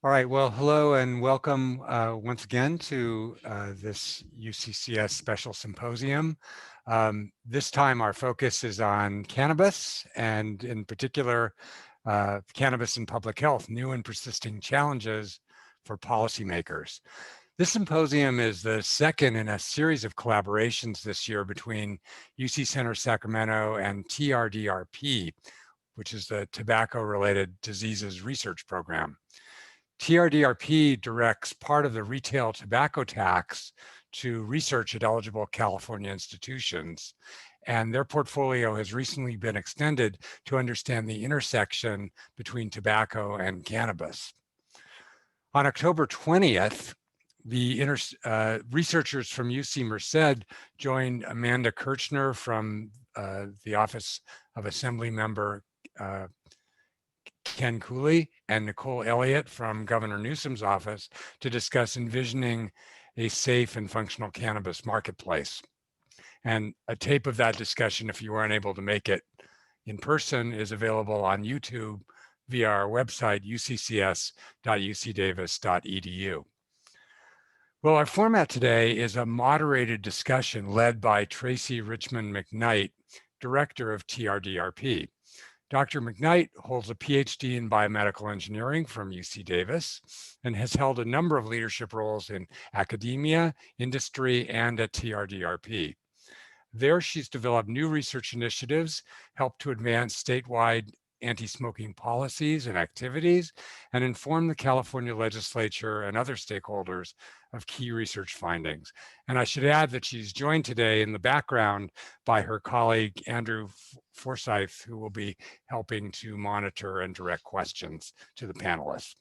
All right, well, hello and welcome once again to this UCCS special symposium. This time our focus is on cannabis and in particular, cannabis and public health, new and persisting challenges for policymakers. This symposium is the second in a series of collaborations this year between UC Center Sacramento and TRDRP, which is the Tobacco-Related Diseases Research Program. TRDRP directs part of the retail tobacco tax to research at eligible California institutions, and their portfolio has recently been extended to understand the intersection between tobacco and cannabis. On October 20th, the researchers from UC Merced joined Amanda Kirchner from the Office of Assembly Member Ken Cooley and Nicole Elliott from Governor Newsom's office to discuss envisioning a safe and functional cannabis marketplace. And a tape of that discussion, if you were unable to make it in person, is available on YouTube via our website, uccs.ucdavis.edu. Well, our format today is a moderated discussion led by Tracy Richmond McKnight, Director of TRDRP. Dr. McKnight holds a PhD in biomedical engineering from UC Davis and has held a number of leadership roles in academia, industry, and at TRDRP. There, she's developed new research initiatives, helped to advance statewide anti-smoking policies and activities, and inform the California legislature and other stakeholders of key research findings. And I should add that she's joined today in the background by her colleague, Andrew Forsyth, who will be helping to monitor and direct questions to the panelists.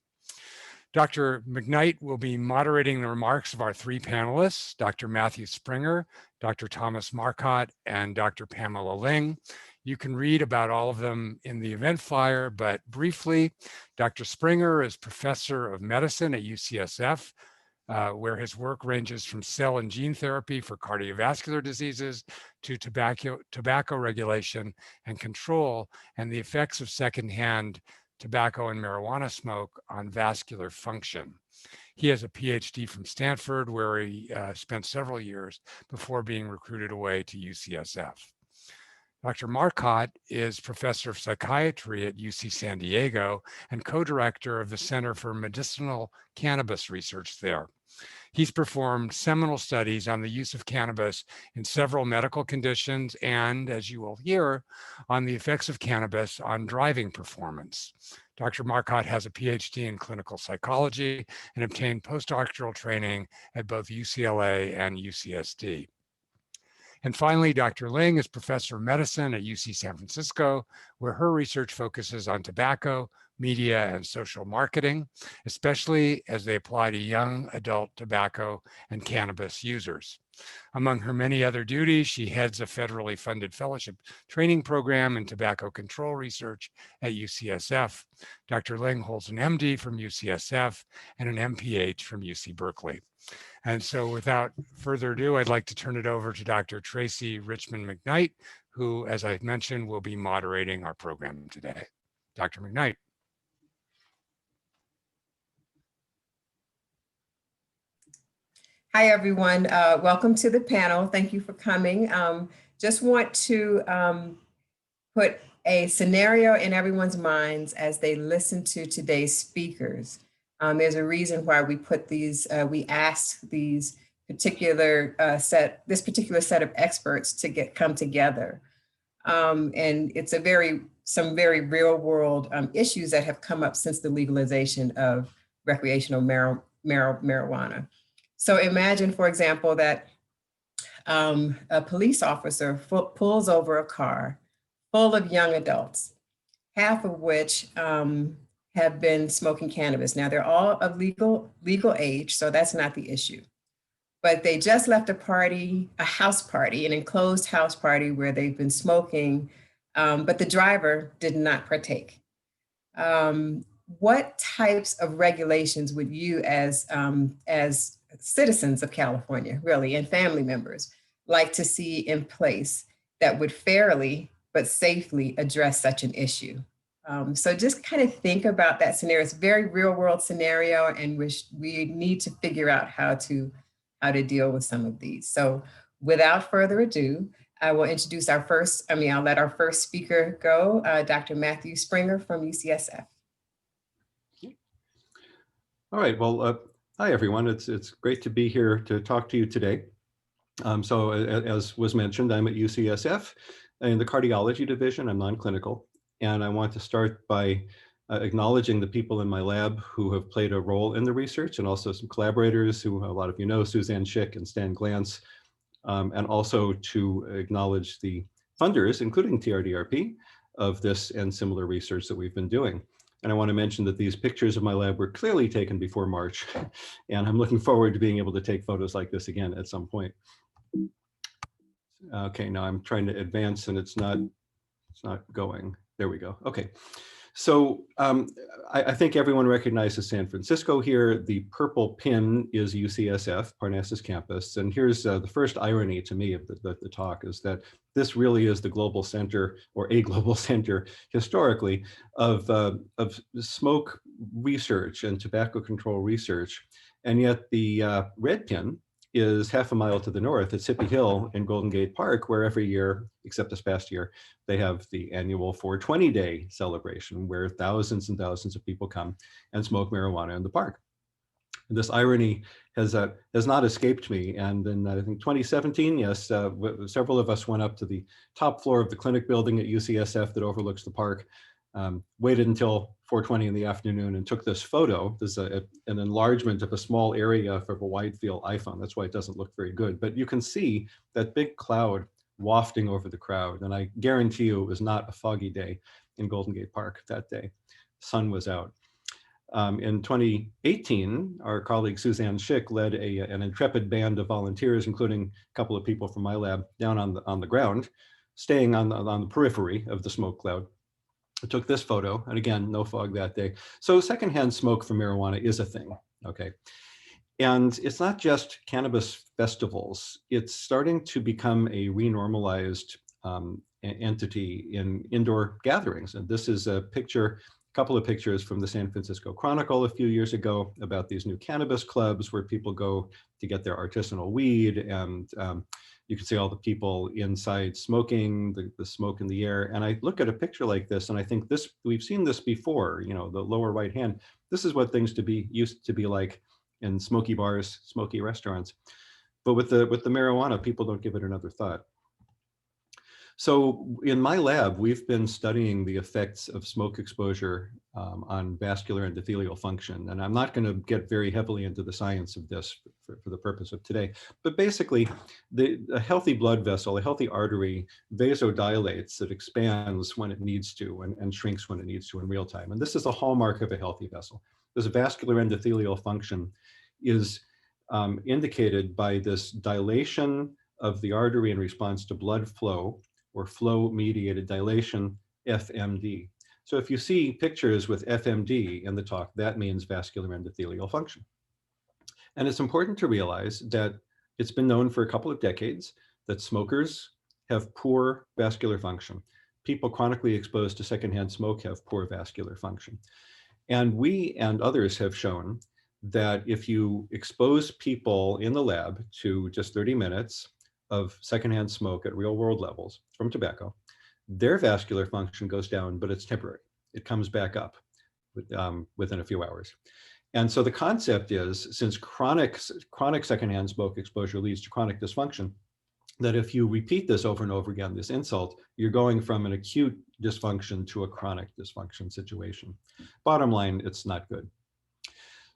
Dr. McKnight will be moderating the remarks of our three panelists, Dr. Matthew Springer, Dr. Thomas Marcotte, and Dr. Pamela Ling. You can read about all of them in the event flyer, but briefly, Dr. Springer is professor of medicine at UCSF, where his work ranges from cell and gene therapy for cardiovascular diseases to tobacco regulation and control and the effects of secondhand tobacco and marijuana smoke on vascular function. He has a PhD from Stanford, where he spent several years before being recruited away to UCSF. Dr. Marcotte is professor of psychiatry at UC San Diego and co-director of the Center for Medicinal Cannabis Research there. He's performed seminal studies on the use of cannabis in several medical conditions and, as you will hear, on the effects of cannabis on driving performance. Dr. Marcotte has a PhD in clinical psychology and obtained postdoctoral training at both UCLA and UCSD. And finally, Dr. Ling is professor of medicine at UC San Francisco, where her research focuses on tobacco, media, and social marketing, especially as they apply to young adult tobacco and cannabis users. Among her many other duties, she heads a federally funded fellowship training program in tobacco control research at UCSF. Dr. Ling holds an MD from UCSF and an MPH from UC Berkeley. And so without further ado, I'd like to turn it over to Dr. Tracy Richmond McKnight, who, as I mentioned, will be moderating our program today. Dr. McKnight. Hi, everyone. Welcome to the panel. Thank you for coming. Just want to put a scenario in everyone's minds as they listen to today's speakers. There's a reason why we put these, we asked these particular this particular set of experts to come together. And it's some very real world issues that have come up since the legalization of recreational marijuana. So imagine, for example, that a police officer pulls over a car full of young adults, half of which have been smoking cannabis. Now they're all of legal age, so that's not the issue. But they just left a house party, an enclosed house party where they've been smoking, but the driver did not partake. What types of regulations would you as citizens of California, really, and family members, like to see in place that would fairly but safely address such an issue? So just kind of think about that scenario. It's a very real world scenario, and we need to figure out how to deal with some of these. So without further ado, I will introduce I'll let our first speaker go, Dr. Matthew Springer from UCSF. All right, well, hi everyone. It's great to be here to talk to you today. So as was mentioned, I'm at UCSF in the cardiology division. I'm non-clinical, and I want to start by acknowledging the people in my lab who have played a role in the research, and also some collaborators who a lot of you know, Suzanne Schick and Stan Glantz, and also to acknowledge the funders, including TRDRP, of this and similar research that we've been doing. And I want to mention that these pictures of my lab were clearly taken before March, and I'm looking forward to being able to take photos like this again at some point. Okay, now I'm trying to advance and it's not going. There we go. Okay. So I think everyone recognizes San Francisco here. The purple pin is UCSF, Parnassus campus. And here's the first irony to me of the talk is that this really is the global center, or a global center historically, of smoke research and tobacco control research. And yet the red pin is half a mile to the north at Hippie Hill in Golden Gate Park, where every year, except this past year, they have the annual 420 Day celebration, where thousands and thousands of people come and smoke marijuana in the park. And this irony has not escaped me. And in, I think, 2017, yes, several of us went up to the top floor of the clinic building at UCSF that overlooks the park, waited until 4:20 in the afternoon and took this photo. There's an enlargement of a small area of a wide field iPhone. That's why it doesn't look very good. But you can see that big cloud wafting over the crowd. And I guarantee you it was not a foggy day in Golden Gate Park that day. Sun was out. In 2018, our colleague Suzanne Schick led an intrepid band of volunteers, including a couple of people from my lab, down on the ground, staying on the periphery of the smoke cloud. I took this photo, and again, no fog that day. So secondhand smoke from marijuana is a thing, okay? And it's not just cannabis festivals. It's starting to become a renormalized entity in indoor gatherings. And this is a couple of pictures from the San Francisco Chronicle a few years ago about these new cannabis clubs where people go to get their artisanal weed, and you can see all the people inside smoking, the smoke in the air. And I look at a picture like this and I think we've seen this before, you know, the lower right hand. This is what things used to be like in smoky bars, smoky restaurants. But with the marijuana, people don't give it another thought. So in my lab, we've been studying the effects of smoke exposure on vascular endothelial function. And I'm not going to get very heavily into the science of this for the purpose of today. But basically, a healthy blood vessel, a healthy artery, vasodilates, it expands when it needs to and shrinks when it needs to in real time. And this is a hallmark of a healthy vessel. This vascular endothelial function is indicated by this dilation of the artery in response to blood flow, or flow-mediated dilation, FMD. So if you see pictures with FMD in the talk, that means vascular endothelial function. And it's important to realize that it's been known for a couple of decades that smokers have poor vascular function. People chronically exposed to secondhand smoke have poor vascular function. And we and others have shown that if you expose people in the lab to just 30 minutes of secondhand smoke at real world levels from tobacco, their vascular function goes down, but it's temporary. It comes back up within a few hours. And so the concept is, since chronic secondhand smoke exposure leads to chronic dysfunction, that if you repeat this over and over again, this insult, you're going from an acute dysfunction to a chronic dysfunction situation. Bottom line, it's not good.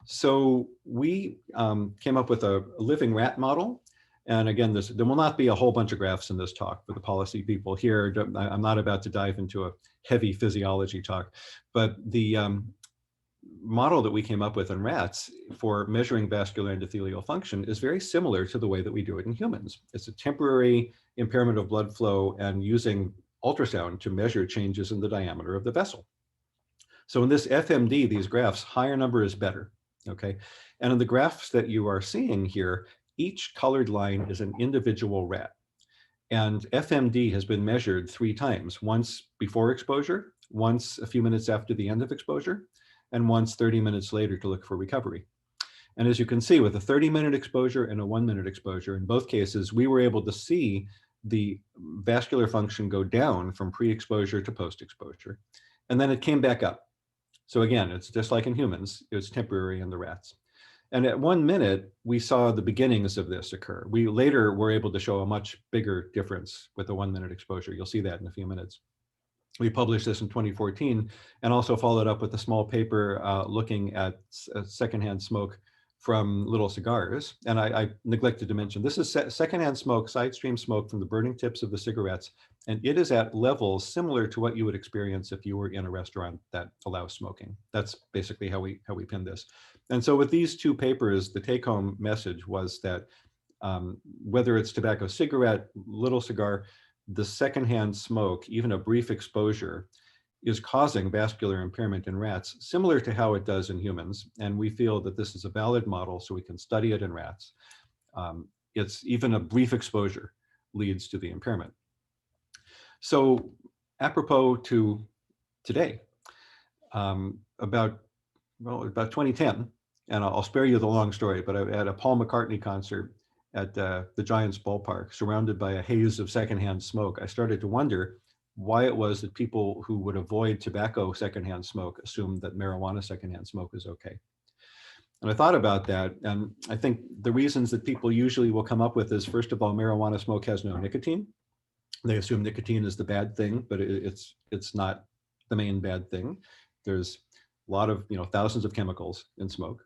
So we came up with a living rat model. And again, there will not be a whole bunch of graphs in this talk for the policy people here. I'm not about to dive into a heavy physiology talk, but the model that we came up with in rats for measuring vascular endothelial function is very similar to the way that we do it in humans. It's a temporary impairment of blood flow and using ultrasound to measure changes in the diameter of the vessel. So in this FMD, these graphs, higher number is better, okay? And in the graphs that you are seeing here, each colored line is an individual rat. And FMD has been measured 3 times, once before exposure, once a few minutes after the end of exposure, and once 30 minutes later to look for recovery. And as you can see, with a 30-minute exposure and a 1-minute exposure, in both cases, we were able to see the vascular function go down from pre-exposure to post-exposure, and then it came back up. So again, it's just like in humans, it was temporary in the rats. And at 1 minute, we saw the beginnings of this occur. We later were able to show a much bigger difference with the 1-minute exposure. You'll see that in a few minutes. We published this in 2014 and also followed up with a small paper looking at secondhand smoke from little cigars. And I neglected to mention, this is secondhand smoke, side stream smoke from the burning tips of the cigarettes. And it is at levels similar to what you would experience if you were in a restaurant that allows smoking. That's basically how we pin this. And so with these two papers, the take-home message was that whether it's tobacco, cigarette, little cigar, the secondhand smoke, even a brief exposure, is causing vascular impairment in rats, similar to how it does in humans. And we feel that this is a valid model, so we can study it in rats. It's even a brief exposure leads to the impairment. So apropos to today, about 2010, and I'll spare you the long story, but I had a Paul McCartney concert at the Giants ballpark, surrounded by a haze of secondhand smoke. I started to wonder why it was that people who would avoid tobacco secondhand smoke assumed that marijuana secondhand smoke is okay. And I thought about that, and I think the reasons that people usually will come up with is, first of all, marijuana smoke has no nicotine. They assume nicotine is the bad thing, but it's not the main bad thing. There's a lot of, thousands of chemicals in smoke.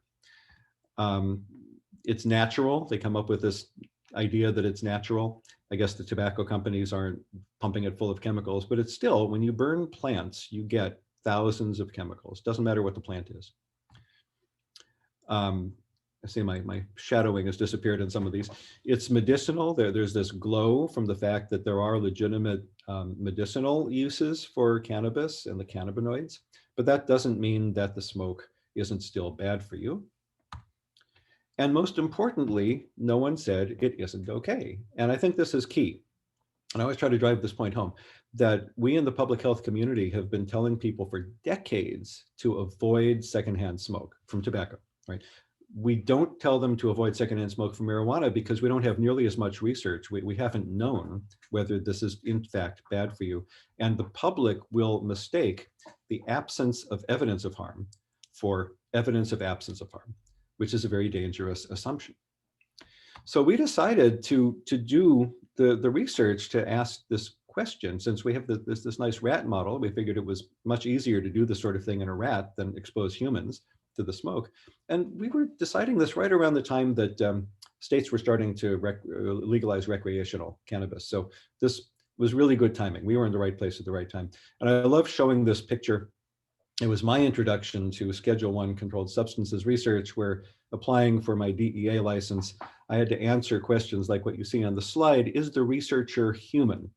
It's natural. They come up with this idea that it's natural. I guess the tobacco companies aren't pumping it full of chemicals, but it's still, when you burn plants, you get thousands of chemicals. Doesn't matter what the plant is. I see my shadowing has disappeared in some of these. It's medicinal. There's this glow from the fact that there are legitimate medicinal uses for cannabis and the cannabinoids, but that doesn't mean that the smoke isn't still bad for you. And most importantly, no one said it isn't okay. And I think this is key. And I always try to drive this point home, that we in the public health community have been telling people for decades to avoid secondhand smoke from tobacco, right? We don't tell them to avoid secondhand smoke from marijuana because we don't have nearly as much research. We haven't known whether this is in fact bad for you. And the public will mistake the absence of evidence of harm for evidence of absence of harm, which is a very dangerous assumption. So we decided to do the research to ask this question. Since we have this nice rat model, we figured it was much easier to do this sort of thing in a rat than expose humans to the smoke. And we were deciding this right around the time that states were starting to legalize recreational cannabis. So this was really good timing. We were in the right place at the right time. And I love showing this picture. It was my introduction to Schedule I controlled substances research, where applying for my DEA license, I had to answer questions like what you see on the slide: is the researcher human?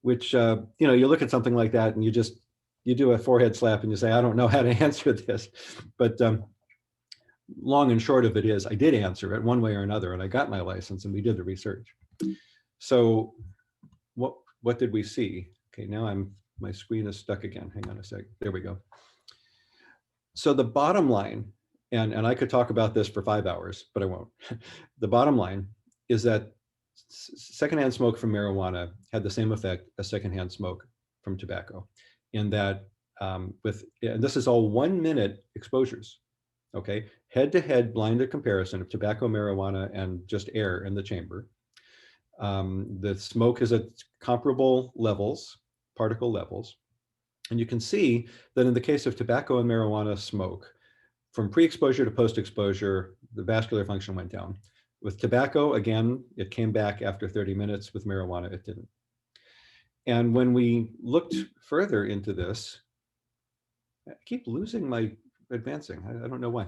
Which, you look at something like that and you do a forehead slap and you say, I don't know how to answer this. But long and short of it is, I did answer it one way or another, and I got my license and we did the research. So what did we see? Okay, now my screen is stuck again. Hang on a sec. There we go. So the bottom line, and I could talk about this for 5 hours, but I won't. The bottom line is that secondhand smoke from marijuana had the same effect as secondhand smoke from tobacco, in that and this is all 1 minute exposures, okay? Head-to-head blinded comparison of tobacco, marijuana, and just air in the chamber. The smoke is at comparable levels, particle levels. And you can see that in the case of tobacco and marijuana smoke, from pre-exposure to post-exposure, the vascular function went down. With tobacco, again, it came back after 30 minutes. With marijuana, it didn't. And when we looked further into this, I keep losing my advancing. I don't know why.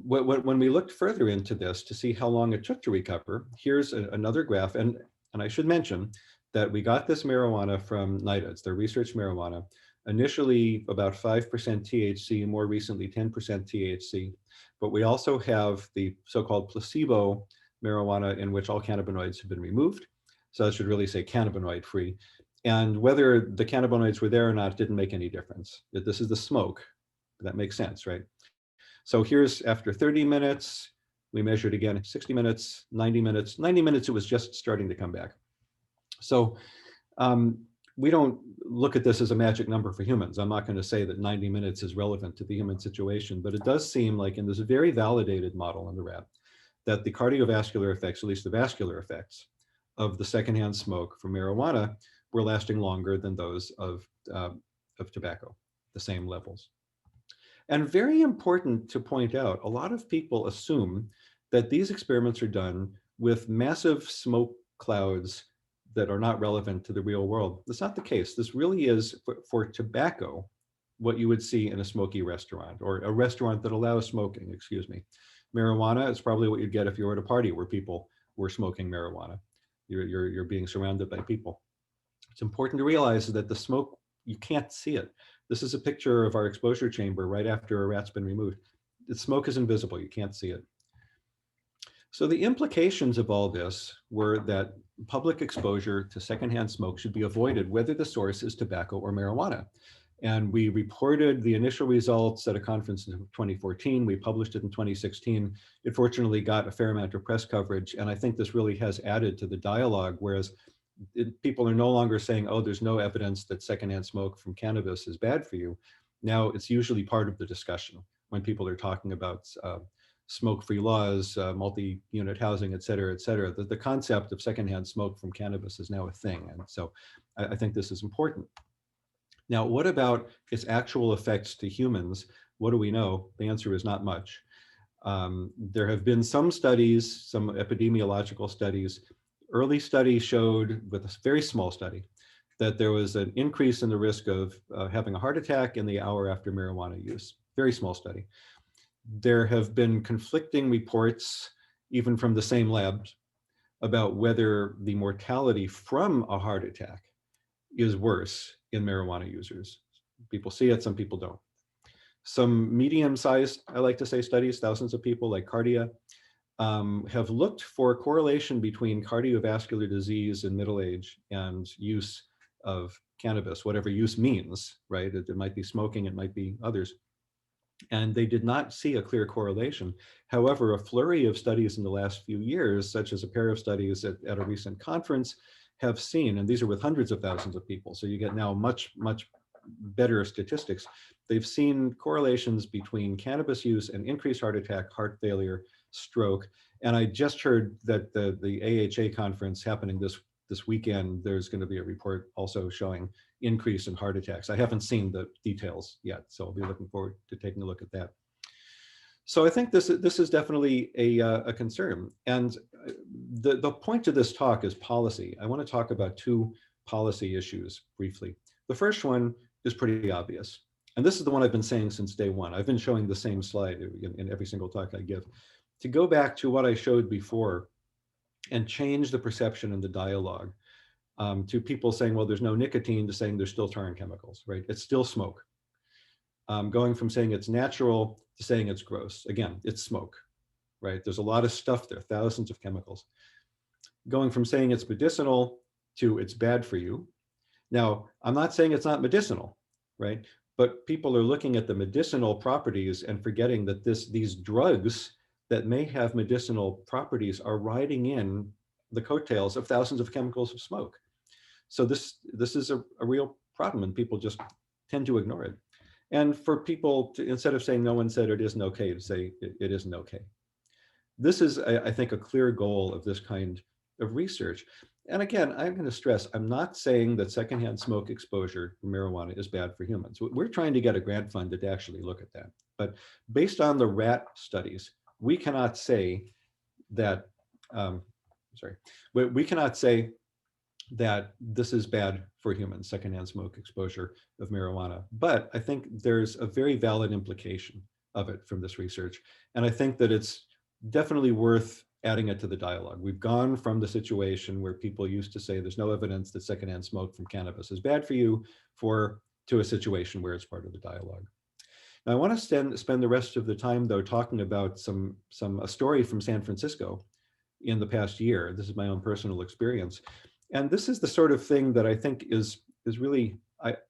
When we looked further into this to see how long it took to recover, here's another graph. And I should mention that we got this marijuana from NIDA. It's their research marijuana. Initially about 5% THC, more recently 10% THC. But we also have the so-called placebo marijuana, in which all cannabinoids have been removed. So I should really say cannabinoid free. And whether the cannabinoids were there or not didn't make any difference. This is the smoke. That makes sense, right? So here's after 30 minutes, we measured again 60 minutes, 90 minutes. 90 minutes, it was just starting to come back. So we don't look at this as a magic number for humans. I'm not going to say that 90 minutes is relevant to the human situation, but it does seem like in this very validated model in the rat, that the cardiovascular effects, at least the vascular effects of the secondhand smoke from marijuana were lasting longer than those of tobacco, the same levels. And very important to point out, a lot of people assume that these experiments are done with massive smoke clouds that are not relevant to the real world. That's not the case. This really is for tobacco, what you would see in a smoky restaurant, or a restaurant that allows smoking, excuse me. Marijuana is probably what you'd get if you were at a party where people were smoking marijuana. You're being surrounded by people. It's important to realize that the smoke, you can't see it. This is a picture of our exposure chamber right after a rat's been removed. The smoke is invisible, you can't see it. So the implications of all this were that public exposure to secondhand smoke should be avoided, whether the source is tobacco or marijuana. And we reported the initial results at a conference in 2014. We published it in 2016. It fortunately got a fair amount of press coverage. And I think this really has added to the dialogue, whereas people are no longer saying, oh, there's no evidence that secondhand smoke from cannabis is bad for you. Now it's usually part of the discussion when people are talking about smoke-free laws, multi-unit housing, et cetera, et cetera. The concept of secondhand smoke from cannabis is now a thing. And so I think this is important. Now, what about its actual effects to humans? What do we know? The answer is not much. There have been some studies, some epidemiological studies. Early studies showed, with a very small study, that there was an increase in the risk of having a heart attack in the hour after marijuana use. Very small study. There have been conflicting reports, even from the same labs, about whether the mortality from a heart attack is worse in marijuana users. People see it, some people don't. Some medium-sized, I like to say, studies, thousands of people like Cardia, have looked for a correlation between cardiovascular disease in middle age and use of cannabis, whatever use means, right? It might be smoking, it might be others. And they did not see a clear correlation. However, a flurry of studies in the last few years, such as a pair of studies at a recent conference, have seen, and these are with hundreds of thousands of people, so you get now much, much better statistics. They've seen correlations between cannabis use and increased heart attack, heart failure, stroke. And I just heard that the AHA conference happening this weekend, there's going to be a report also showing increase in heart attacks. I haven't seen the details yet, so I'll be looking forward to taking a look at that. So I think this is definitely a concern. And the point of this talk is policy. I want to talk about two policy issues briefly. The first one is pretty obvious. And this is the one I've been saying since day one. I've been showing the same slide in every single talk I give. To go back to what I showed before and change the perception and the dialogue to people saying, well, there's no nicotine, to saying there's still tar and chemicals, right? It's still smoke. Going from saying it's natural to saying it's gross. Again, it's smoke, right? There's a lot of stuff there, thousands of chemicals. Going from saying it's medicinal to it's bad for you. Now, I'm not saying it's not medicinal, right? But people are looking at the medicinal properties and forgetting that these drugs that may have medicinal properties are riding in the coattails of thousands of chemicals of smoke. So this is a real problem, and people just tend to ignore it. And for people to, instead of saying no one said it isn't okay, to say it isn't okay. This is, I think, a clear goal of this kind of research. And again, I'm going to stress, I'm not saying that secondhand smoke exposure to marijuana is bad for humans. We're trying to get a grant funded to actually look at that. But based on the rat studies, we cannot say that, we cannot say that this is bad for humans, secondhand smoke exposure of marijuana. But I think there's a very valid implication of it from this research. And I think that it's definitely worth adding it to the dialogue. We've gone from the situation where people used to say there's no evidence that secondhand smoke from cannabis is bad for you to a situation where it's part of the dialogue. Now, I want to spend the rest of the time, though, talking about a story from San Francisco in the past year. This is my own personal experience. And this is the sort of thing that I think is really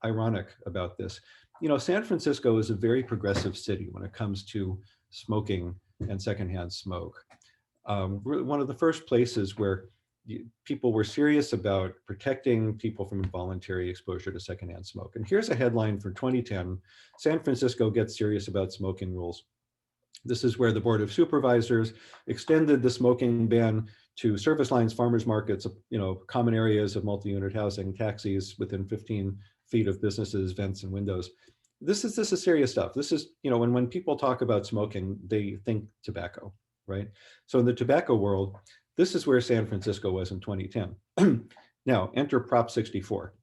ironic about this. You know, San Francisco is a very progressive city when it comes to smoking and secondhand smoke. We're one of the first places where people were serious about protecting people from involuntary exposure to secondhand smoke. And here's a headline for 2010, San Francisco gets serious about smoking rules. This is where the Board of Supervisors extended the smoking ban to service lines, farmers markets, you know, common areas of multi-unit housing, taxis within 15 feet of businesses, vents and windows. This is serious stuff. This is, you know, when people talk about smoking, they think tobacco, right? So in the tobacco world, this is where San Francisco was in 2010. Now, enter Prop 64.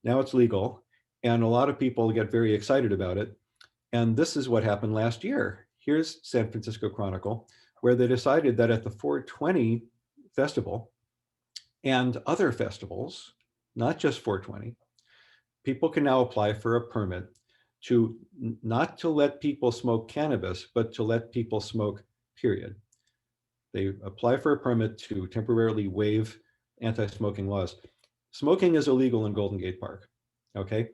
Now it's legal, and a lot of people get very excited about it. And this is what happened last year. Here's San Francisco Chronicle, where they decided that at the 420 festival and other festivals, not just 420, people can now apply for a permit to not to let people smoke cannabis, but to let people smoke, period. They apply for a permit to temporarily waive anti-smoking laws. Smoking is illegal in Golden Gate Park, okay?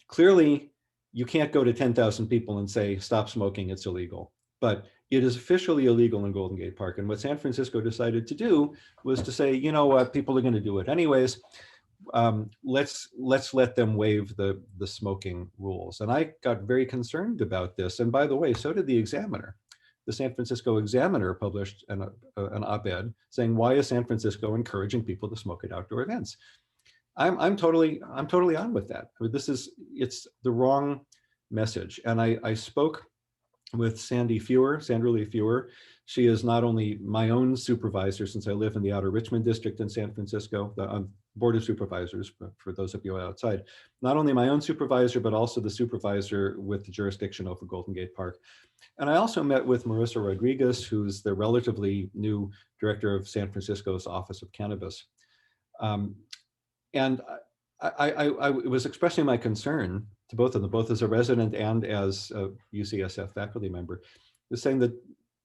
Clearly, you can't go to 10,000 people and say, stop smoking, it's illegal. But it is officially illegal in Golden Gate Park. And what San Francisco decided to do was to say, you know what, people are gonna do it anyways. Let's let them waive the smoking rules. And I got very concerned about this. And by the way, so did the Examiner. The San Francisco Examiner published an op-ed saying, why is San Francisco encouraging people to smoke at outdoor events? I'm totally on with that. I mean, it's the wrong message. And I spoke with Sandra Lee Fewer. She is not only my own supervisor, since I live in the Outer Richmond District in San Francisco, the Board of Supervisors, for those of you outside, not only my own supervisor, but also the supervisor with the jurisdiction over Golden Gate Park. And I also met with Marissa Rodriguez, who's the relatively new director of San Francisco's Office of Cannabis. And I was expressing my concern to both of them, both as a resident and as a UCSF faculty member, was saying that,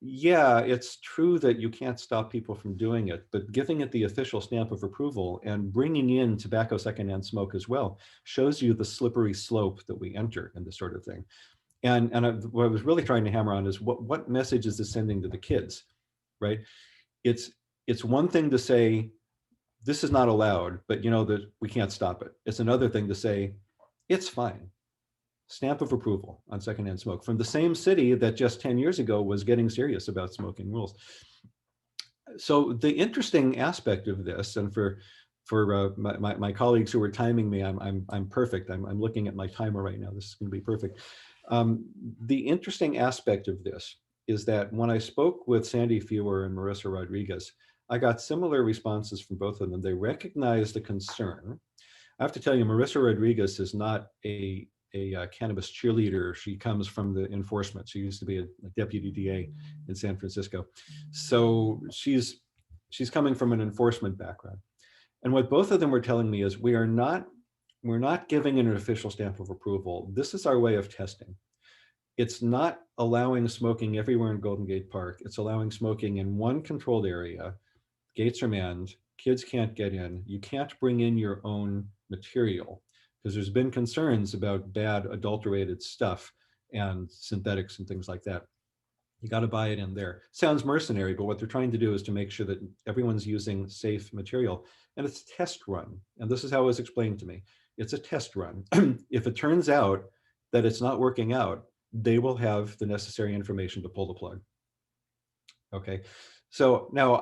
yeah, it's true that you can't stop people from doing it, but giving it the official stamp of approval and bringing in tobacco secondhand smoke as well shows you the slippery slope that we enter in this sort of thing. And what I was really trying to hammer on is what message is this sending to the kids, right? It's one thing to say, this is not allowed, but you know that we can't stop it. It's another thing to say, it's fine. Stamp of approval on secondhand smoke from the same city that just 10 years ago was getting serious about smoking rules. So the interesting aspect of this, and for my colleagues who are timing me, I'm perfect. I'm looking at my timer right now. This is going to be perfect. The interesting aspect of this is that when I spoke with Sandy Fewer and Marissa Rodriguez, I got similar responses from both of them. They recognized the concern. I have to tell you, Marissa Rodriguez is not a cannabis cheerleader. She comes from the enforcement. She used to be a deputy DA in San Francisco. So she's coming from an enforcement background. And what both of them were telling me is we're not giving an official stamp of approval. This is our way of testing. It's not allowing smoking everywhere in Golden Gate Park. It's allowing smoking in one controlled area. Gates are manned, kids can't get in. You can't bring in your own material because there's been concerns about bad adulterated stuff and synthetics and things like that. You got to buy it in there. Sounds mercenary, but what they're trying to do is to make sure that everyone's using safe material. And it's a test run. And this is how it was explained to me. It's a test run. If it turns out that it's not working out, they will have the necessary information to pull the plug. Okay, so now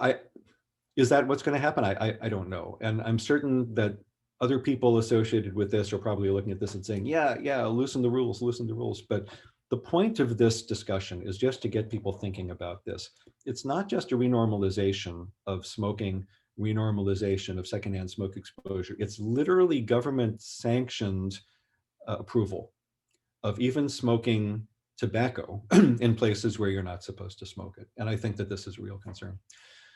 is that what's going to happen? I don't know. And I'm certain that other people associated with this are probably looking at this and saying, yeah, loosen the rules. But the point of this discussion is just to get people thinking about this. It's not just a renormalization of smoking, renormalization of secondhand smoke exposure. It's literally government sanctioned approval of even smoking tobacco in places where you're not supposed to smoke it. And I think that this is a real concern.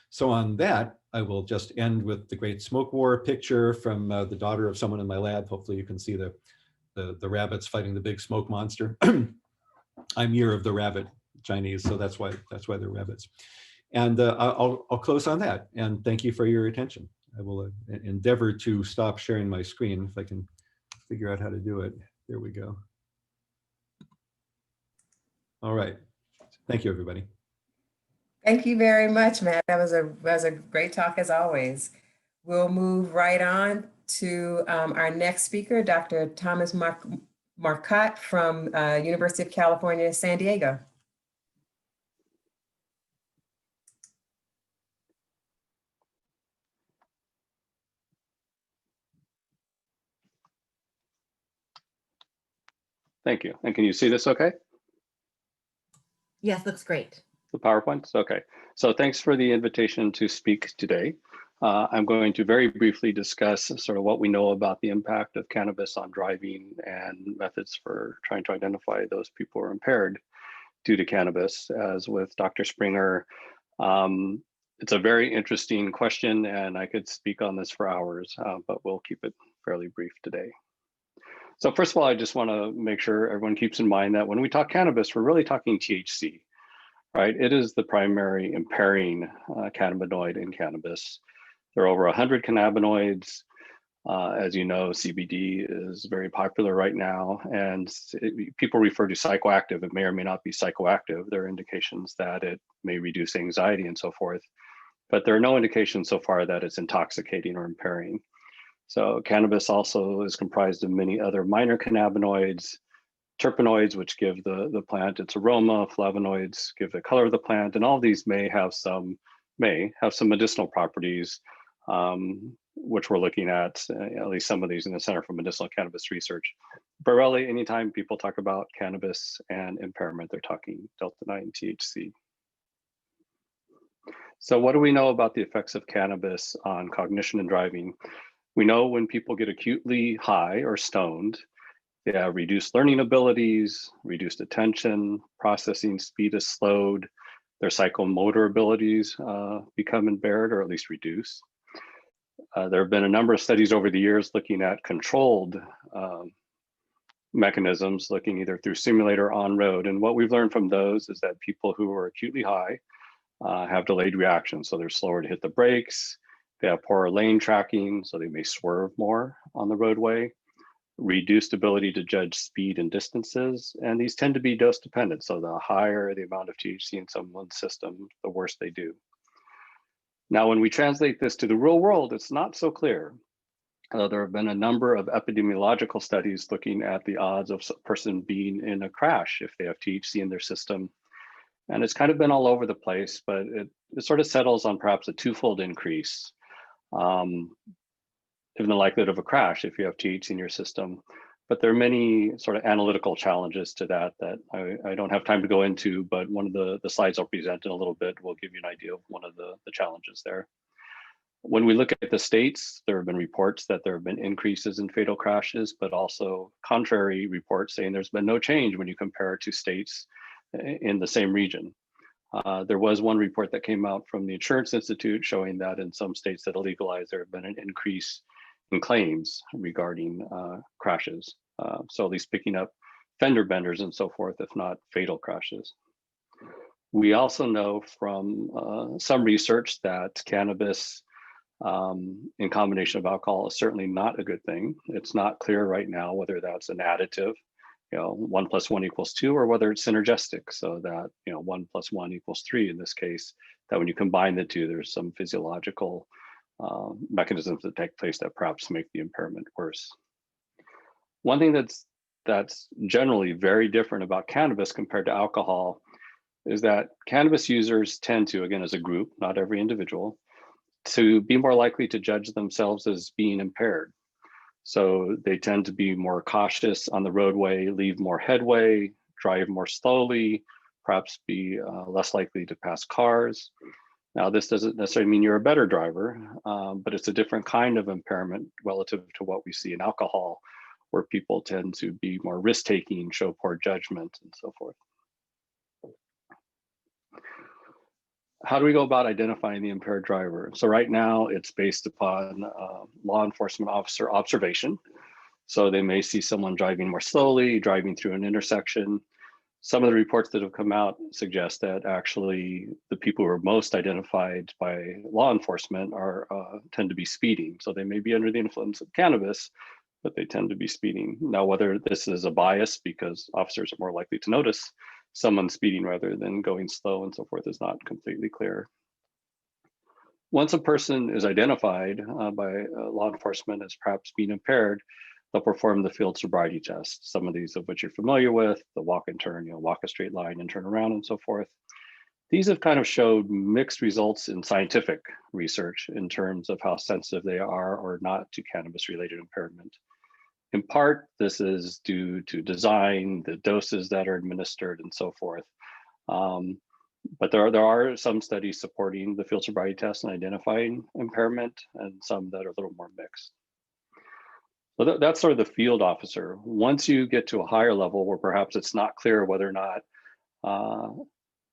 So on that, I will just end with the great smoke war picture from the daughter of someone in my lab. Hopefully you can see the rabbits fighting the big smoke monster. I'm Year of the Rabbit Chinese, so that's why they're rabbits. And I'll close on that. And thank you for your attention. I will endeavor to stop sharing my screen if I can figure out how to do it. There we go. All right. Thank you, everybody. Thank you very much, Matt. That was a great talk as always. We'll move right on to our next speaker, Dr. Thomas Marcotte from University of California, San Diego. Thank you. And can you see this okay? Yes, looks great. The PowerPoints? Okay. So thanks for the invitation to speak today. I'm going to very briefly discuss sort of what we know about the impact of cannabis on driving and methods for trying to identify those people who are impaired due to cannabis. As with Dr. Springer, it's a very interesting question and I could speak on this for hours, but we'll keep it fairly brief today. So first of all, I just want to make sure everyone keeps in mind that when we talk cannabis, we're really talking THC, right? It is the primary impairing cannabinoid in cannabis. There are over 100 cannabinoids. As you know, CBD is very popular right now, and people refer to psychoactive. It may or may not be psychoactive. There are indications that it may reduce anxiety and so forth, but there are no indications so far that it's intoxicating or impairing. So cannabis also is comprised of many other minor cannabinoids, terpenoids, which give the plant its aroma, flavonoids give the color of the plant, and all of these may have some medicinal properties, which we're looking at least some of these in the Center for Medicinal Cannabis Research. But really, anytime people talk about cannabis and impairment, they're talking delta-9 and THC. So what do we know about the effects of cannabis on cognition and driving? We know when people get acutely high or stoned, they have reduced learning abilities, reduced attention, processing speed is slowed, their psychomotor abilities become impaired or at least reduced. There have been a number of studies over the years looking at controlled mechanisms, looking either through simulator or on road. And what we've learned from those is that people who are acutely high have delayed reaction. So they're slower to hit the brakes, they have poorer lane tracking, so they may swerve more on the roadway, reduced ability to judge speed and distances, and these tend to be dose dependent. So the higher the amount of THC in someone's system, the worse they do. Now, when we translate this to the real world, it's not so clear. There have been a number of epidemiological studies looking at the odds of a person being in a crash if they have THC in their system. And it's kind of been all over the place, but it sort of settles on perhaps a twofold increase in the likelihood of a crash if you have THC in your system. But there are many sort of analytical challenges to that I don't have time to go into, but one of the slides I'll present in a little bit will give you an idea of one of the challenges there. When we look at the states, there have been reports that there have been increases in fatal crashes, but also contrary reports saying there's been no change when you compare to states in the same region. There was one report that came out from the Insurance Institute showing that in some states that are legalized, there have been an increase in claims regarding crashes. So at least picking up fender benders and so forth, if not fatal crashes. We also know from some research that cannabis in combination of alcohol is certainly not a good thing. It's not clear right now whether that's an additive, 1 + 1 = 2, or whether it's synergistic, so that 1 + 1 = 3 in this case, that when you combine the two, there's some physiological mechanisms that take place that perhaps make the impairment worse. One thing that's generally very different about cannabis compared to alcohol is that cannabis users tend to, again, as a group, not every individual, to be more likely to judge themselves as being impaired. So they tend to be more cautious on the roadway, leave more headway, drive more slowly, perhaps be less likely to pass cars. Now, this doesn't necessarily mean you're a better driver, but it's a different kind of impairment relative to what we see in alcohol, where people tend to be more risk-taking, show poor judgment, and so forth. How do we go about identifying the impaired driver? So right now, it's based upon law enforcement officer observation. So they may see someone driving more slowly, driving through an intersection. Some of the reports that have come out suggest that actually the people who are most identified by law enforcement are tend to be speeding. So they may be under the influence of cannabis, but they tend to be speeding. Now, whether this is a bias because officers are more likely to notice someone speeding rather than going slow and so forth is not completely clear. Once a person is identified by law enforcement as perhaps being impaired, they'll perform the field sobriety test, some of these of which you're familiar with, the walk and turn, walk a straight line and turn around and so forth. These have kind of showed mixed results in scientific research in terms of how sensitive they are or not to cannabis-related impairment. In part, this is due to design, the doses that are administered and so forth. But there are some studies supporting the field sobriety test and identifying impairment, and some that are a little more mixed. So that's sort of the field officer. Once you get to a higher level where perhaps it's not clear whether or not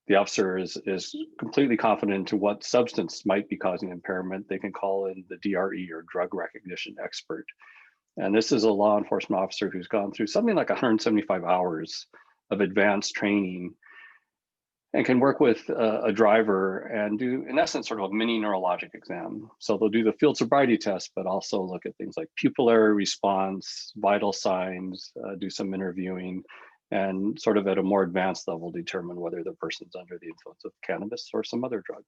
the officer is completely confident into what substance might be causing impairment, they can call in the DRE or drug recognition expert. And this is a law enforcement officer who's gone through something like 175 hours of advanced training and can work with a driver and do, in essence, sort of a mini neurologic exam. So they'll do the field sobriety test, but also look at things like pupillary response, vital signs, do some interviewing, and sort of at a more advanced level determine whether the person's under the influence of cannabis or some other drug.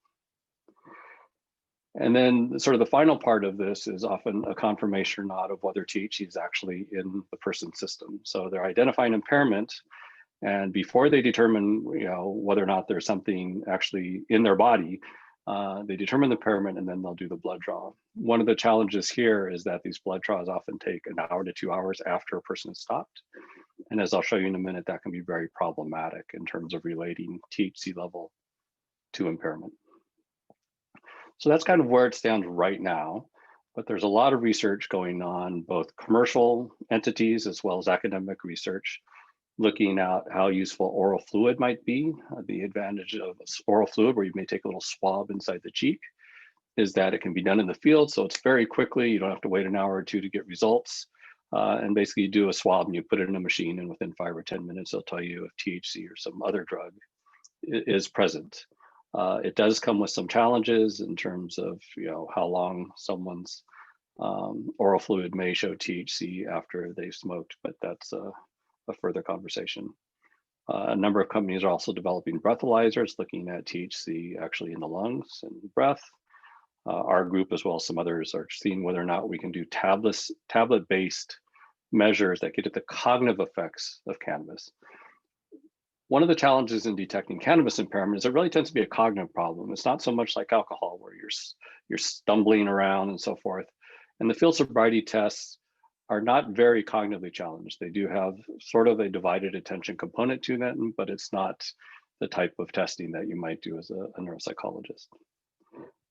And then sort of the final part of this is often a confirmation or not of whether THC is actually in the person's system. So they're identifying impairment, and before they determine whether or not there's something actually in their body, they determine the impairment and then they'll do the blood draw. One of the challenges here is that these blood draws often take an hour to 2 hours after a person is stopped. And as I'll show you in a minute, that can be very problematic in terms of relating THC level to impairment. So that's kind of where it stands right now, but there's a lot of research going on, both commercial entities as well as academic research, looking at how useful oral fluid might be. The advantage of oral fluid, where you may take a little swab inside the cheek, is that it can be done in the field. So it's very quickly, you don't have to wait an hour or two to get results. And basically you do a swab and you put it in a machine, and within 5 or 10 minutes, they'll tell you if THC or some other drug is present. It does come with some challenges in terms of how long someone's oral fluid may show THC after they've smoked, but that's a further conversation. A number of companies are also developing breathalyzers, looking at THC actually in the lungs and breath. Our group, as well as some others, are seeing whether or not we can do tablet-based measures that get at the cognitive effects of cannabis. One of the challenges in detecting cannabis impairment is it really tends to be a cognitive problem. It's not so much like alcohol, where you're stumbling around and so forth. And the field sobriety tests are not very cognitively challenged. They do have sort of a divided attention component to them, but it's not the type of testing that you might do as a neuropsychologist.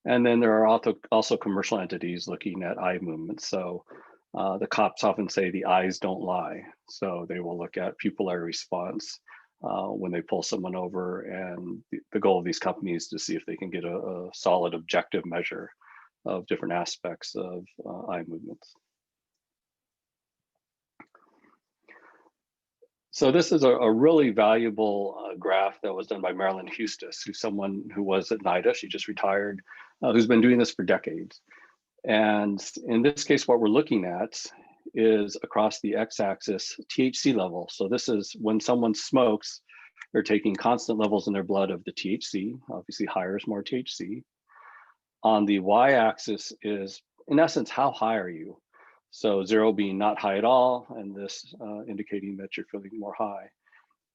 And then there are also commercial entities looking at eye movements. So the cops often say the eyes don't lie. So they will look at pupillary response when they pull someone over, and the goal of these companies is to see if they can get a solid objective measure of different aspects of eye movements. So this is a really valuable graph that was done by Marilyn Hustis, who's someone who was at NIDA, she just retired, who's been doing this for decades. And in this case, what we're looking at is across the x-axis THC level. So this is when someone smokes, they're taking constant levels in their blood of the THC, obviously higher is more THC. On the y-axis is, in essence, how high are you? So 0 being not high at all, and this indicating that you're feeling more high.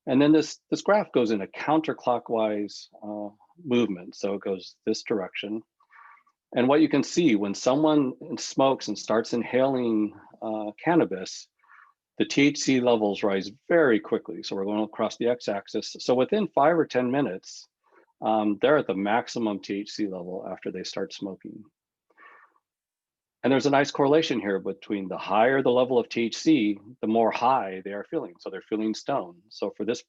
And then this graph goes in a counterclockwise movement. So it goes this direction. And what you can see when someone smokes and starts inhaling cannabis, the THC levels rise very quickly. So we're going across the x-axis. So within 5 or 10 minutes, they're at the maximum THC level after they start smoking. And there's a nice correlation here between the higher the level of THC, the more high they are feeling. So they're feeling stoned. So for this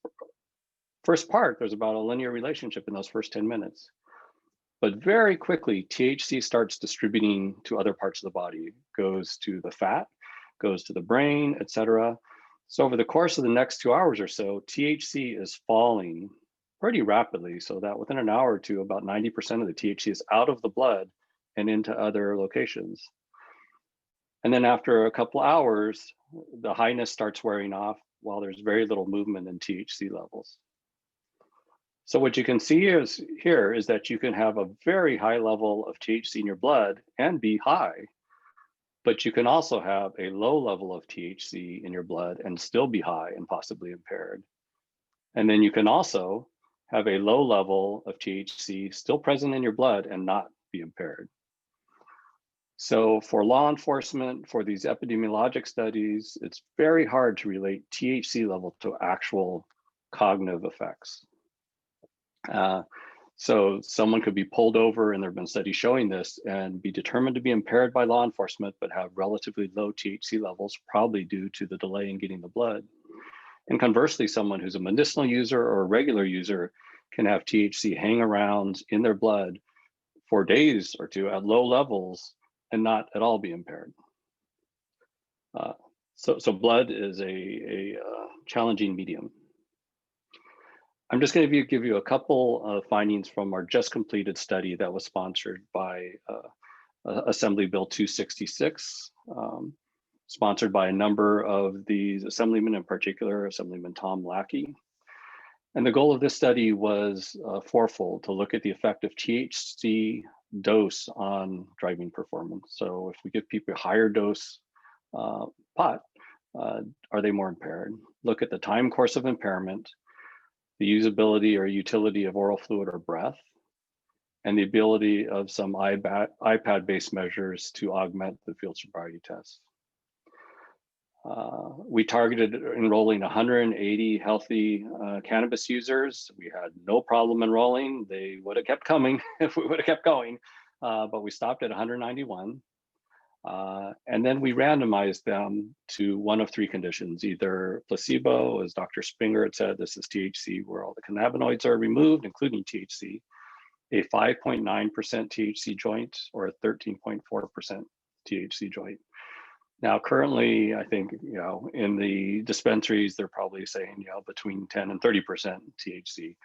first part, there's about a linear relationship in those first 10 minutes. But very quickly, THC starts distributing to other parts of the body. It goes to the fat, goes to the brain, etc. So over the course of the next 2 hours or so, THC is falling pretty rapidly, so that within an hour or two, about 90% of the THC is out of the blood and into other locations. And then after a couple hours, the highness starts wearing off while there's very little movement in THC levels. So what you can see here is that you can have a very high level of THC in your blood and be high, but you can also have a low level of THC in your blood and still be high and possibly impaired. And then you can also have a low level of THC still present in your blood and not be impaired. So for law enforcement, for these epidemiologic studies, it's very hard to relate THC level to actual cognitive effects. So someone could be pulled over, and there have been studies showing this, and be determined to be impaired by law enforcement, but have relatively low THC levels, probably due to the delay in getting the blood. And conversely, someone who's a medicinal user or a regular user can have THC hang around in their blood for days or two at low levels and not at all be impaired. So blood is a challenging medium. I'm just going to give you a couple of findings from our just completed study that was sponsored by Assembly Bill 266, sponsored by a number of these assemblymen, in particular, Assemblyman Tom Lackey. And the goal of this study was fourfold: to look at the effect of THC dose on driving performance. So if we give people a higher dose pot, are they more impaired? Look at the time course of impairment, the usability or utility of oral fluid or breath, and the ability of some iPad-based measures to augment the field sobriety test. We targeted enrolling 180 healthy cannabis users. We had no problem enrolling. They would have kept coming if we would have kept going, but we stopped at 191. And then we randomized them to one of three conditions: either placebo, as Dr. Springer had said, this is THC where all the cannabinoids are removed, including THC, a 5.9% THC joint, or a 13.4% THC joint. Now, currently, I think, in the dispensaries, they're probably saying, between 10 and 30% THC.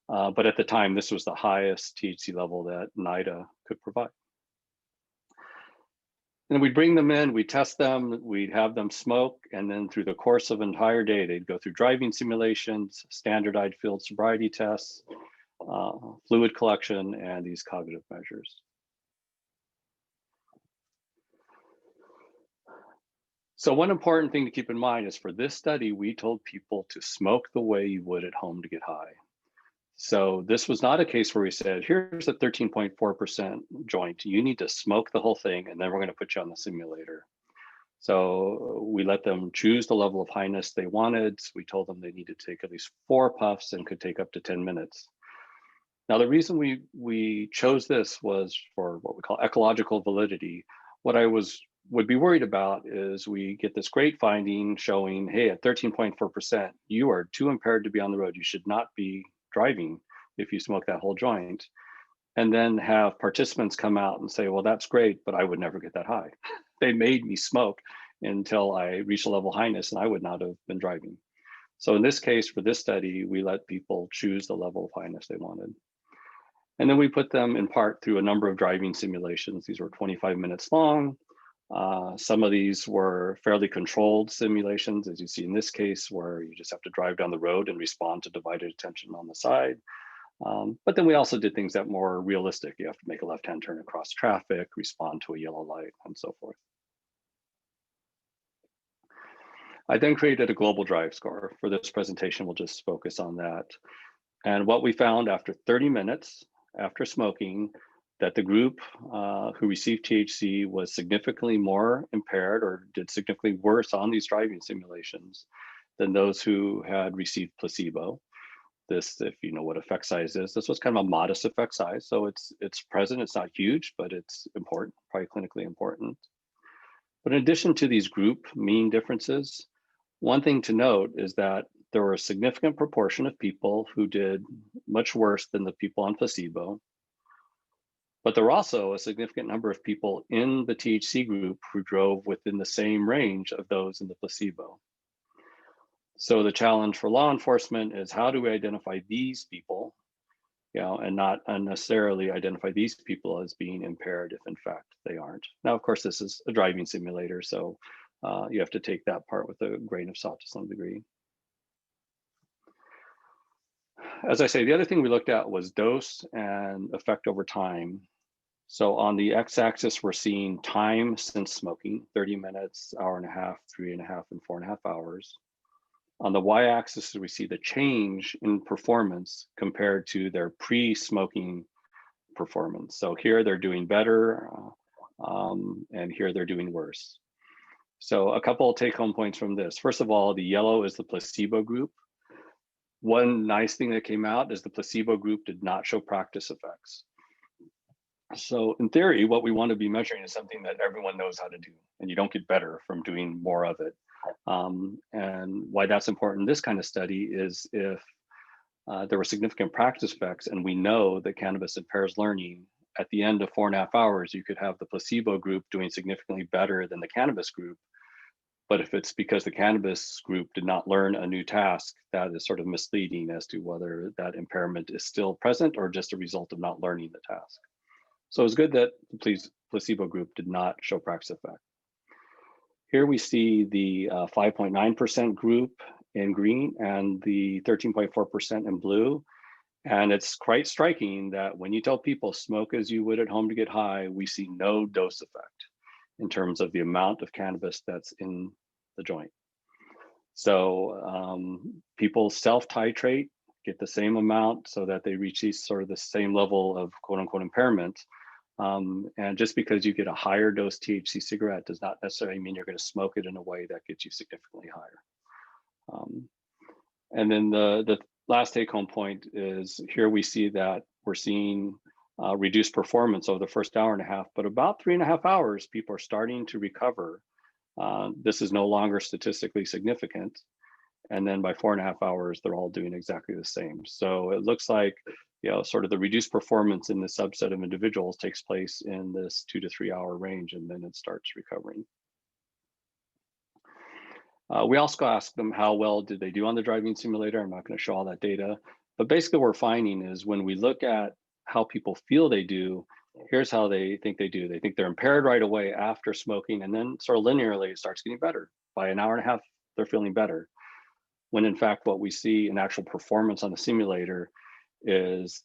But at the time, this was the highest THC level that NIDA could provide. And we'd bring them in, we'd test them, we'd have them smoke, and then through the course of an entire day, they'd go through driving simulations, standardized field sobriety tests, fluid collection, and these cognitive measures. So one important thing to keep in mind is, for this study, we told people to smoke the way you would at home to get high. So this was not a case where we said, here's a 13.4% joint, you need to smoke the whole thing, and then we're going to put you on the simulator. So we let them choose the level of highness they wanted. We told them they needed to take at least 4 puffs and could take up to 10 minutes. Now, the reason we chose this was for what we call ecological validity. What I would be worried about is we get this great finding showing, hey, at 13.4%, you are too impaired to be on the road. You should not be driving if you smoke that whole joint. And then have participants come out and say, well, that's great, but I would never get that high. They made me smoke until I reached a level of highness, and I would not have been driving. So in this case, for this study, we let people choose the level of highness they wanted. And then we put them in part through a number of driving simulations. These were 25 minutes long. Some of these were fairly controlled simulations, as you see in this case, where you just have to drive down the road and respond to divided attention on the side. But then we also did things that more realistic. You have to make a left-hand turn across traffic, respond to a yellow light, and so forth. I then created a global drive score. For this presentation, we'll just focus on that. And what we found after 30 minutes after smoking, that the group who received THC was significantly more impaired, or did significantly worse on these driving simulations, than those who had received placebo. This, if you know what effect size is, this was kind of a modest effect size. So it's present, it's not huge, but it's important, probably clinically important. But in addition to these group mean differences, one thing to note is that there were a significant proportion of people who did much worse than the people on placebo. But there were also a significant number of people in the THC group who drove within the same range of those in the placebo. So the challenge for law enforcement is how do we identify these people, and not unnecessarily identify these people as being impaired if in fact they aren't. Now, of course, this is a driving simulator, so you have to take that part with a grain of salt to some degree. As I say, the other thing we looked at was dose and effect over time. So on the x-axis, we're seeing time since smoking, 30 minutes, hour and a half, 3.5, and 4.5 hours. On the y-axis, we see the change in performance compared to their pre-smoking performance. So here they're doing better, and here they're doing worse. So a couple of take-home points from this. First of all, the yellow is the placebo group. One nice thing that came out is the placebo group did not show practice effects. So in theory, what we want to be measuring is something that everyone knows how to do, and you don't get better from doing more of it. And why that's important in this kind of study is if there were significant practice effects, and we know that cannabis impairs learning, at the end of 4.5 hours, you could have the placebo group doing significantly better than the cannabis group. But if it's because the cannabis group did not learn a new task, that is sort of misleading as to whether that impairment is still present or just a result of not learning the task. So it's good that the placebo group did not show practice effect. Here we see the 5.9% group in green and the 13.4% in blue. And it's quite striking that when you tell people smoke as you would at home to get high, we see no dose effect in terms of the amount of cannabis that's in the joint. So people self-titrate, get the same amount so that they reach these sort of the same level of quote unquote impairment. And just because you get a higher dose THC cigarette does not necessarily mean you're going to smoke it in a way that gets you significantly higher. And then the last take home point is here we see that we're seeing reduced performance over the first hour and a half, but about 3.5 hours, people are starting to recover. This is no longer statistically significant. And then by 4.5 hours, they're all doing exactly the same. So it looks like, sort of the reduced performance in this subset of individuals takes place in this 2 to 3 hour range, and then it starts recovering. We also asked them how well did they do on the driving simulator. I'm not going to show all that data, but basically what we're finding is when we look at how people feel they do, here's how they think they do. They think they're impaired right away after smoking, and then sort of linearly it starts getting better. By an hour and a half, they're feeling better. When in fact, what we see in actual performance on the simulator is,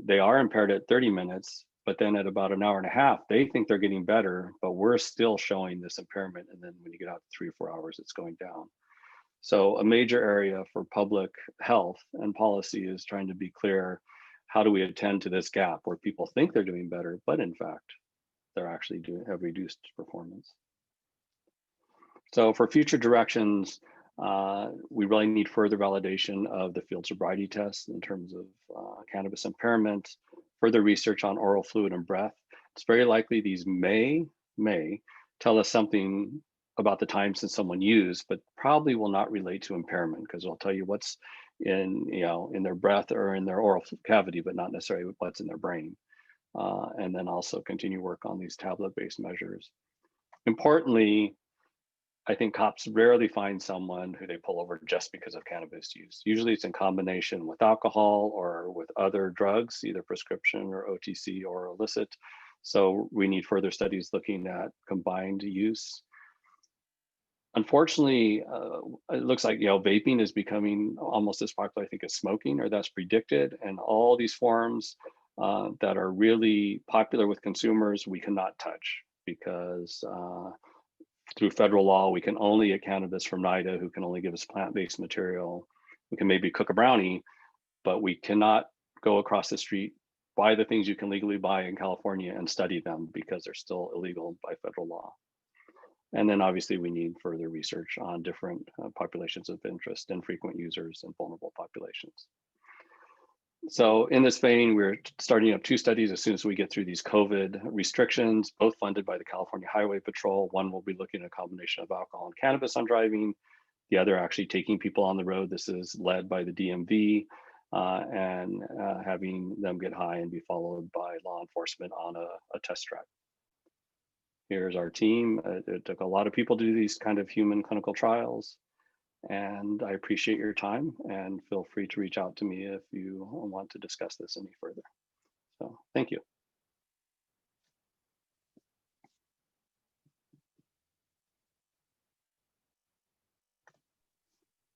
they are impaired at 30 minutes, but then at about an hour and a half, they think they're getting better, but we're still showing this impairment. And then when you get out to 3 or 4 hours, it's going down. So a major area for public health and policy is trying to be clear, how do we attend to this gap where people think they're doing better, but in fact, they're actually have reduced performance. So for future directions, we really need further validation of the field sobriety tests in terms of cannabis impairment, further research on oral fluid and breath. It's very likely these may tell us something about the time since someone used, but probably will not relate to impairment, because it'll tell you what's in their breath or in their oral cavity, but not necessarily what's in their brain. And then also continue work on these tablet-based measures. Importantly, I think cops rarely find someone who they pull over just because of cannabis use. Usually it's in combination with alcohol or with other drugs, either prescription or OTC or illicit. So we need further studies looking at combined use. Unfortunately, it looks like vaping is becoming almost as popular, I think, as smoking, or that's predicted. And all these forms that are really popular with consumers, we cannot touch because through federal law, we can only get cannabis from NIDA, who can only give us plant-based material. We can maybe cook a brownie, but we cannot go across the street, buy the things you can legally buy in California and study them because they're still illegal by federal law. And then obviously we need further research on different populations of interest and frequent users and vulnerable populations. So in this vein, we're starting up 2 studies as soon as we get through these COVID restrictions, both funded by the California Highway Patrol. One will be looking at a combination of alcohol and cannabis on driving. The other actually taking people on the road. This is led by the DMV and having them get high and be followed by law enforcement on a test track. Here's our team. It took a lot of people to do these kind of human clinical trials. And I appreciate your time, and feel free to reach out to me if you want to discuss this any further. So thank you.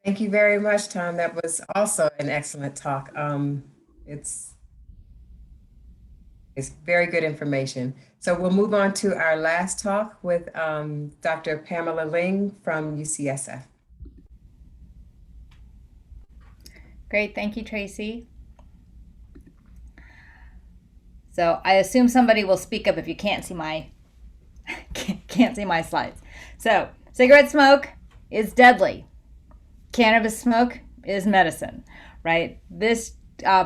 Thank you very much, Tom. That was also an excellent talk. It's very good information. So we'll move on to our last talk with Dr. Pamela Ling from UCSF. Great, thank you, Tracy. So I assume somebody will speak up if you can't see my slides. So cigarette smoke is deadly. Cannabis smoke is medicine, right? This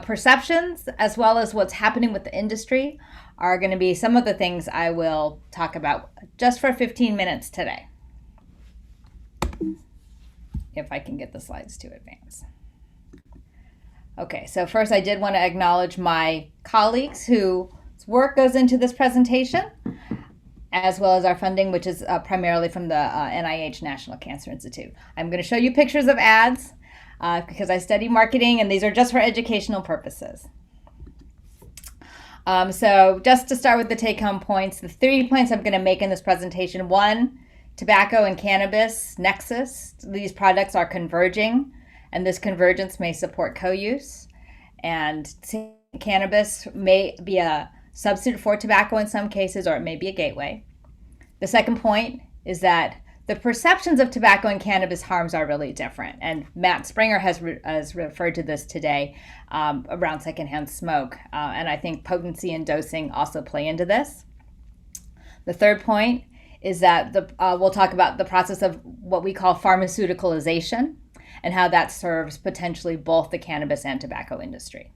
perceptions as well as what's happening with the industry are going to be some of the things I will talk about just for 15 minutes today. If I can get the slides to advance. Okay, so first I did want to acknowledge my colleagues whose work goes into this presentation, as well as our funding, which is primarily from the NIH National Cancer Institute. I'm going to show you pictures of ads because I study marketing, and these are just for educational purposes. So just to start with the take-home points, the 3 points I'm going to make in this presentation. 1, tobacco and cannabis nexus. These products are converging, and this convergence may support co-use. And cannabis may be a substitute for tobacco in some cases, or it may be a gateway. The second point is that the perceptions of tobacco and cannabis harms are really different. And Matt Springer has referred to this today around secondhand smoke. And I think potency and dosing also play into this. The third point is that we'll talk about the process of what we call pharmaceuticalization and how that serves potentially both the cannabis and tobacco industry.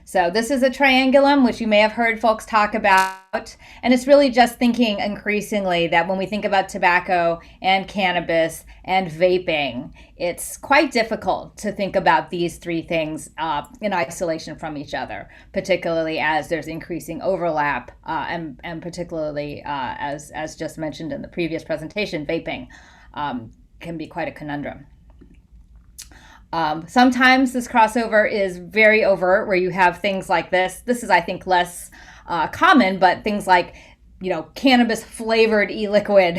So this is a triangulum, which you may have heard folks talk about, and it's really just thinking increasingly that when we think about tobacco and cannabis and vaping, it's quite difficult to think about these 3 things in isolation from each other, particularly as there's increasing overlap and particularly as just mentioned in the previous presentation, vaping can be quite a conundrum. Sometimes this crossover is very overt, where you have things like this. This is, I think, less common, but things like, cannabis flavored e-liquid.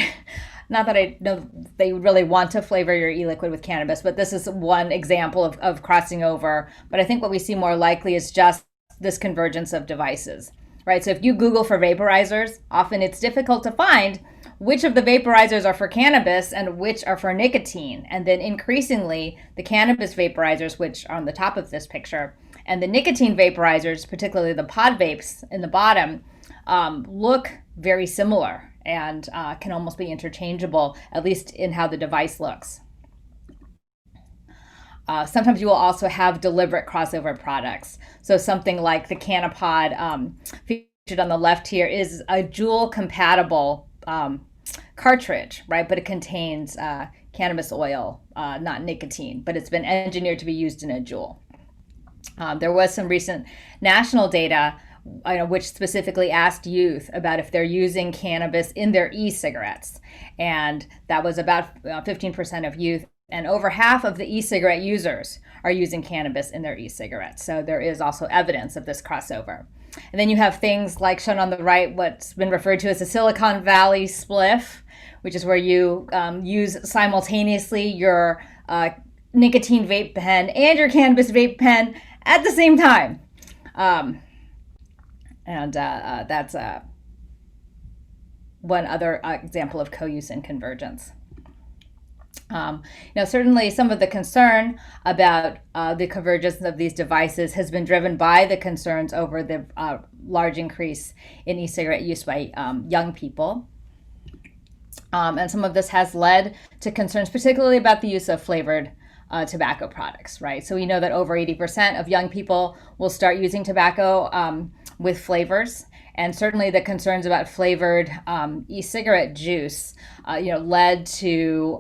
Not that I know they really want to flavor your e-liquid with cannabis, but this is one example of crossing over. But I think what we see more likely is just this convergence of devices, right? So if you Google for vaporizers, often it's difficult to find which of the vaporizers are for cannabis and which are for nicotine. And then increasingly, the cannabis vaporizers, which are on the top of this picture, and the nicotine vaporizers, particularly the pod vapes in the bottom, look very similar and can almost be interchangeable, at least in how the device looks. Sometimes you will also have deliberate crossover products. So something like the Cannapod featured on the left here is a Juul compatible cartridge, right? But it contains cannabis oil, not nicotine, but it's been engineered to be used in a Juul. There was some recent national data which specifically asked youth about if they're using cannabis in their e-cigarettes. And that was about 15% of youth, and over half of the e-cigarette users are using cannabis in their e-cigarettes. So there is also evidence of this crossover. And then you have things like shown on the right, what's been referred to as the Silicon Valley spliff, which is where you use simultaneously your nicotine vape pen and your cannabis vape pen at the same time. That's one other example of co-use and convergence. Certainly some of the concern about the convergence of these devices has been driven by the concerns over the large increase in e-cigarette use by young people. And some of this has led to concerns, particularly about the use of flavored tobacco products, right? So we know that over 80% of young people will start using tobacco with flavors. And certainly the concerns about flavored e-cigarette juice, led to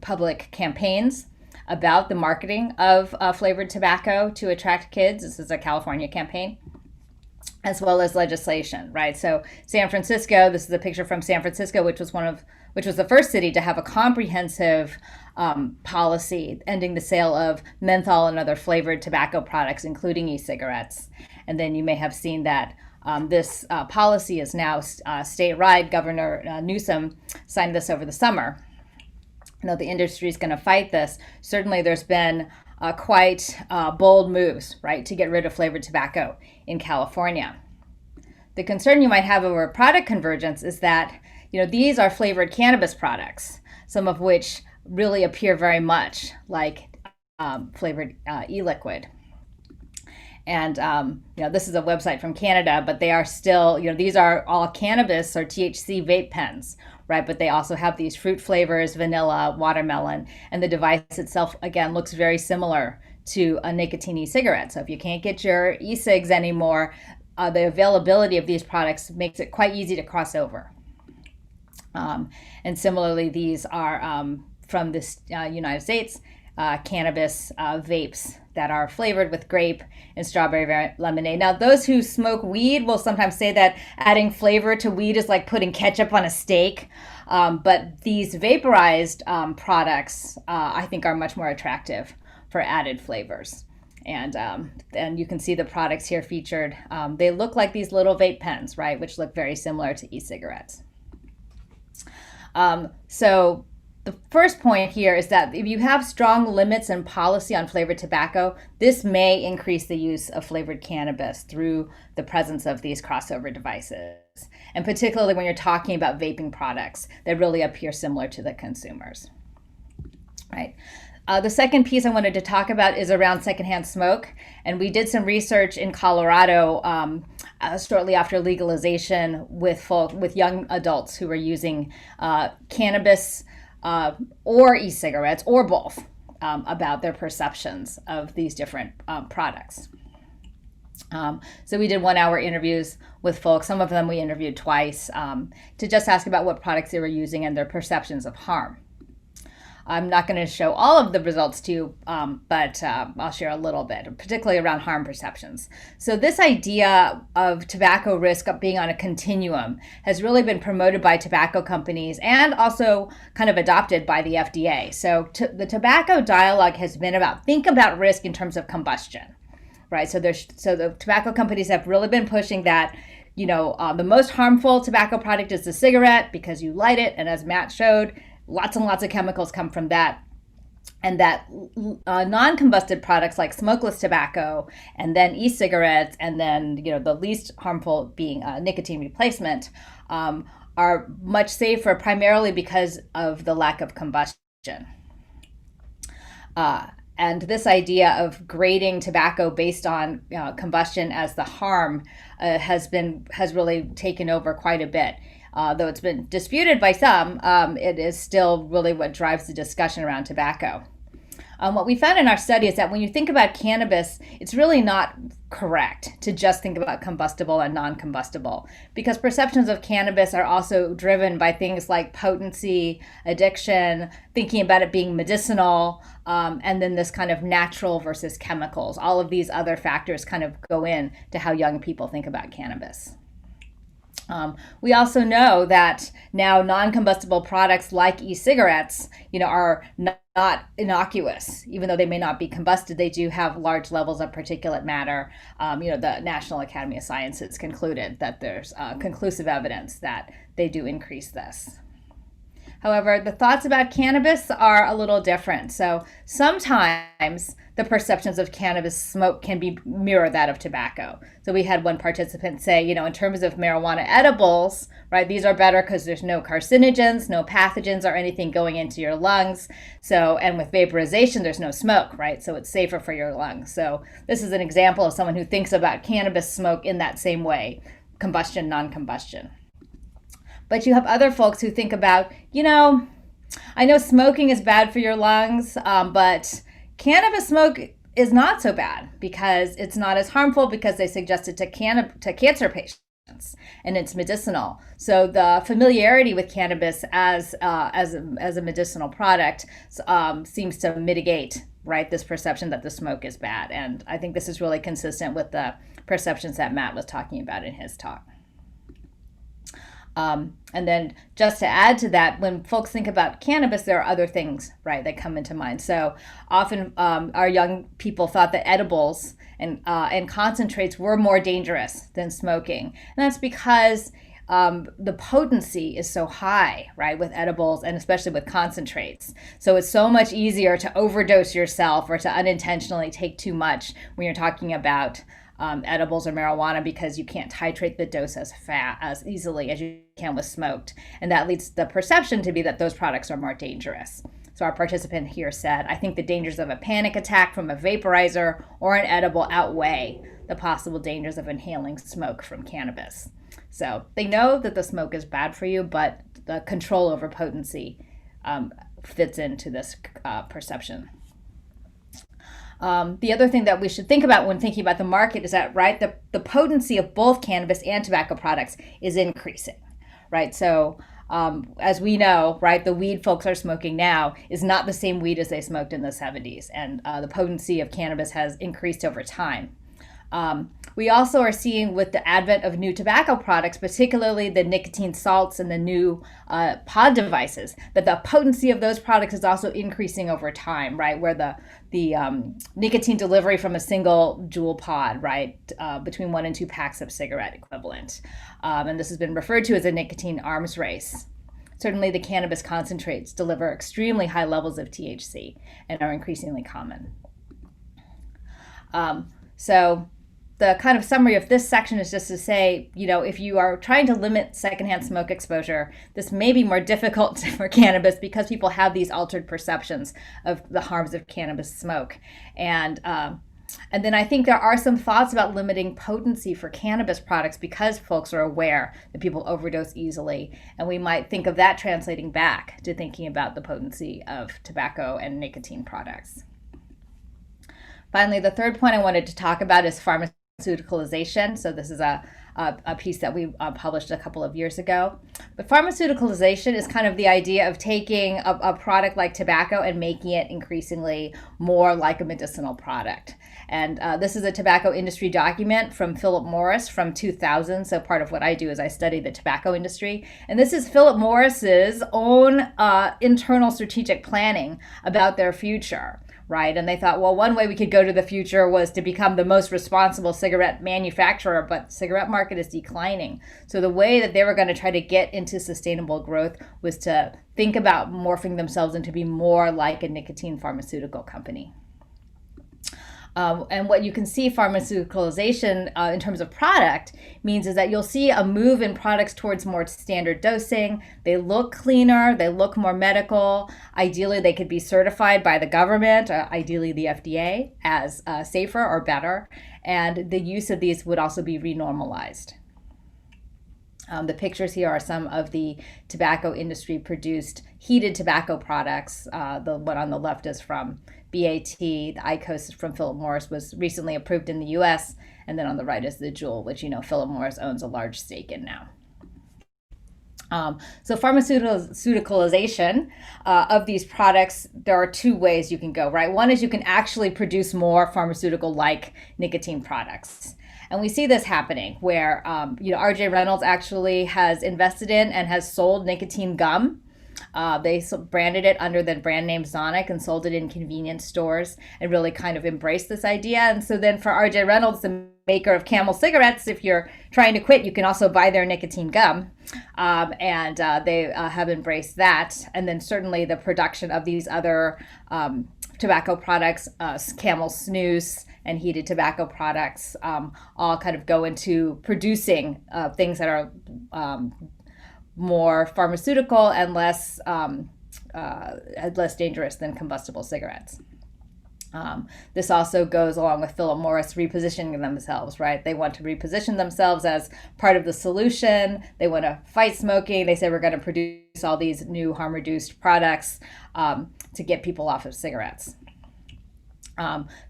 public campaigns about the marketing of flavored tobacco to attract kids. This is a California campaign, as well as legislation, right? So San Francisco, this is a picture from San Francisco, which was the first city to have a comprehensive policy ending the sale of menthol and other flavored tobacco products, including e-cigarettes. And then you may have seen that this policy is now statewide. Governor Newsom signed this over the summer. I know the industry is going to fight this. Certainly there's been quite bold moves, right, to get rid of flavored tobacco in California. The concern you might have over product convergence is that, these are flavored cannabis products, some of which really appear very much like flavored e-liquid. And, this is a website from Canada, but they are still, these are all cannabis or THC vape pens, right? But they also have these fruit flavors, vanilla, watermelon, and the device itself, again, looks very similar to a nicotine e-cigarette. So if you can't get your e-cigs anymore, the availability of these products makes it quite easy to cross over. And similarly, these are from the United States, cannabis vapes that are flavored with grape and strawberry lemonade. Now, those who smoke weed will sometimes say that adding flavor to weed is like putting ketchup on a steak. But these vaporized products, I think, are much more attractive for added flavors. And you can see the products here featured. They look like these little vape pens, right, which look very similar to e-cigarettes. So the first point here is that if you have strong limits and policy on flavored tobacco, this may increase the use of flavored cannabis through the presence of these crossover devices. And particularly when you're talking about vaping products that really appear similar to the consumers, right? The second piece I wanted to talk about is around secondhand smoke. And we did some research in Colorado shortly after legalization with young adults who were using cannabis or e-cigarettes or both about their perceptions of these different products. So we did 1-hour interviews with folks. Some of them we interviewed twice to just ask about what products they were using and their perceptions of harm. I'm not going to show all of the results to you, but I'll share a little bit, particularly around harm perceptions. So this idea of tobacco risk of being on a continuum has really been promoted by tobacco companies and also kind of adopted by the FDA. So the tobacco dialogue has been think about risk in terms of combustion, right? So the tobacco companies have really been pushing that, the most harmful tobacco product is the cigarette because you light it, and as Matt showed, lots and lots of chemicals come from that. And that non-combusted products like smokeless tobacco and then e-cigarettes and then, the least harmful being nicotine replacement are much safer primarily because of the lack of combustion. And this idea of grading tobacco based on combustion as the harm has really taken over quite a bit. Though it's been disputed by some, it is still really what drives the discussion around tobacco. What we found in our study is that when you think about cannabis, it's really not correct to just think about combustible and non-combustible, because perceptions of cannabis are also driven by things like potency, addiction, thinking about it being medicinal, and then this kind of natural versus chemicals. All of these other factors kind of go in to how young people think about cannabis. We also know that now non-combustible products like e-cigarettes, are not innocuous. Even though they may not be combusted, they do have large levels of particulate matter. The National Academy of Sciences concluded that there's conclusive evidence that they do increase this. However, the thoughts about cannabis are a little different. So sometimes the perceptions of cannabis smoke can mirror that of tobacco. So we had one participant say, in terms of marijuana edibles, right, these are better because there's no carcinogens, no pathogens or anything going into your lungs. So, and with vaporization, there's no smoke, right? So it's safer for your lungs. So this is an example of someone who thinks about cannabis smoke in that same way, combustion, non-combustion. But you have other folks who think about, I know smoking is bad for your lungs, but cannabis smoke is not so bad because it's not as harmful because they suggest it to cancer patients and it's medicinal. So the familiarity with cannabis as a medicinal product seems to mitigate, right, this perception that the smoke is bad. And I think this is really consistent with the perceptions that Matt was talking about in his talk. And then just to add to that, when folks think about cannabis, there are other things, right, that come into mind. So often our young people thought that edibles and concentrates were more dangerous than smoking. And that's because the potency is so high, right, with edibles and especially with concentrates. So it's so much easier to overdose yourself or to unintentionally take too much when you're talking about edibles or marijuana, because you can't titrate the dose as easily as you can with smoked. And that leads the perception to be that those products are more dangerous. So our participant here said, I think the dangers of a panic attack from a vaporizer or an edible outweigh the possible dangers of inhaling smoke from cannabis. So they know that the smoke is bad for you, but the control over potency fits into this perception. The other thing that we should think about when thinking about the market is that, right, the potency of both cannabis and tobacco products is increasing, right? So as we know, right, the weed folks are smoking now is not the same weed as they smoked in the 70s, and the potency of cannabis has increased over time. We also are seeing with the advent of new tobacco products, particularly the nicotine salts and the new pod devices, that the potency of those products is also increasing over time, right? Where the nicotine delivery from a single jewel pod, right, between 1 and 2 packs of cigarette equivalent. And this has been referred to as a nicotine arms race. Certainly the cannabis concentrates deliver extremely high levels of THC and are increasingly common. So the kind of summary of this section is just to say, you know, if you are trying to limit secondhand smoke exposure, this may be more difficult for cannabis because people have these altered perceptions of the harms of cannabis smoke. And then I think there are some thoughts about limiting potency for cannabis products because folks are aware that people overdose easily. And we might think of that translating back to thinking about the potency of tobacco and nicotine products. Finally, the third point I wanted to talk about is pharmaceuticalization. So this is a piece that we published a couple of years ago. But pharmaceuticalization is kind of the idea of taking a product like tobacco and making it increasingly more like a medicinal product. And this is a tobacco industry document from Philip Morris from 2000. So part of what I do is I study the tobacco industry. And this is Philip Morris's own internal strategic planning about their future. Right. And they thought, well, one way we could go to the future was to become the most responsible cigarette manufacturer, but the cigarette market is declining. So the way that they were going to try to get into sustainable growth was to think about morphing themselves into be more like a nicotine pharmaceutical company. And what you can see pharmaceuticalization in terms of product means is that you'll see a move in products towards more standard dosing. They look cleaner, they look more medical. Ideally, they could be certified by the government, ideally the FDA, as safer or better. And the use of these would also be renormalized. The pictures here are some of the tobacco industry produced heated tobacco products. The one on the left is from BAT. The IQOS from Philip Morris was recently approved in the US. And then on the right is the Juul, which, you know, Philip Morris owns a large stake in now. So pharmaceuticalization of these products, there are two ways you can go, right? One is you can actually produce more pharmaceutical-like nicotine products. And we see this happening where, R.J. Reynolds actually has invested in and has sold nicotine gum. They branded it under the brand name Zonic and sold it in convenience stores and really kind of embraced this idea. And so then for R.J. Reynolds, the maker of Camel cigarettes, if you're trying to quit, you can also buy their nicotine gum. And they have embraced that. And then certainly the production of these other tobacco products, Camel snus and heated tobacco products, all kind of go into producing things that are more pharmaceutical and less dangerous than combustible cigarettes. This also goes along with Philip Morris repositioning themselves, right? They want to reposition themselves as part of the solution. They want to fight smoking. They say we're going to produce all these new harm-reduced products to get people off of cigarettes.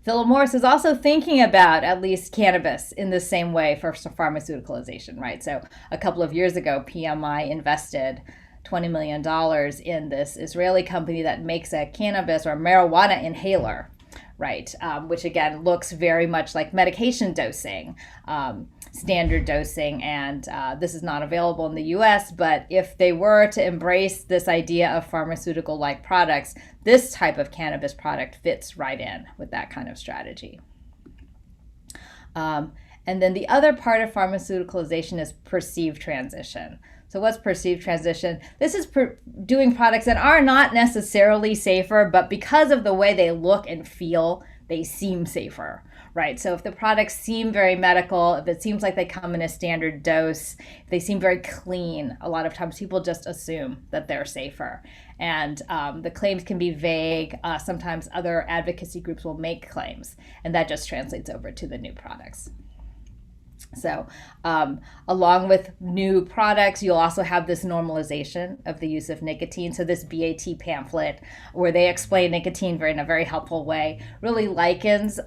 Philip Morris is also thinking about at least cannabis in the same way for pharmaceuticalization, right? So a couple of years ago, PMI invested $20 million in this Israeli company that makes a cannabis or marijuana inhaler. right? Which again looks very much like medication dosing, standard dosing, and this is not available in the US, but if they were to embrace this idea of pharmaceutical-like products, this type of cannabis product fits right in with that kind of strategy. And then the other part of pharmaceuticalization is perceived transition. So what's perceived transition? This is doing products that are not necessarily safer, but because of the way they look and feel, they seem safer, right? So if the products seem very medical, if it seems like they come in a standard dose, if they seem very clean, a lot of times people just assume that they're safer. And the claims can be vague. Sometimes other advocacy groups will make claims, and that just translates over to the new products. So along with new products, you'll also have this normalization of the use of nicotine. So this BAT pamphlet, where they explain nicotine in a very helpful way, really likens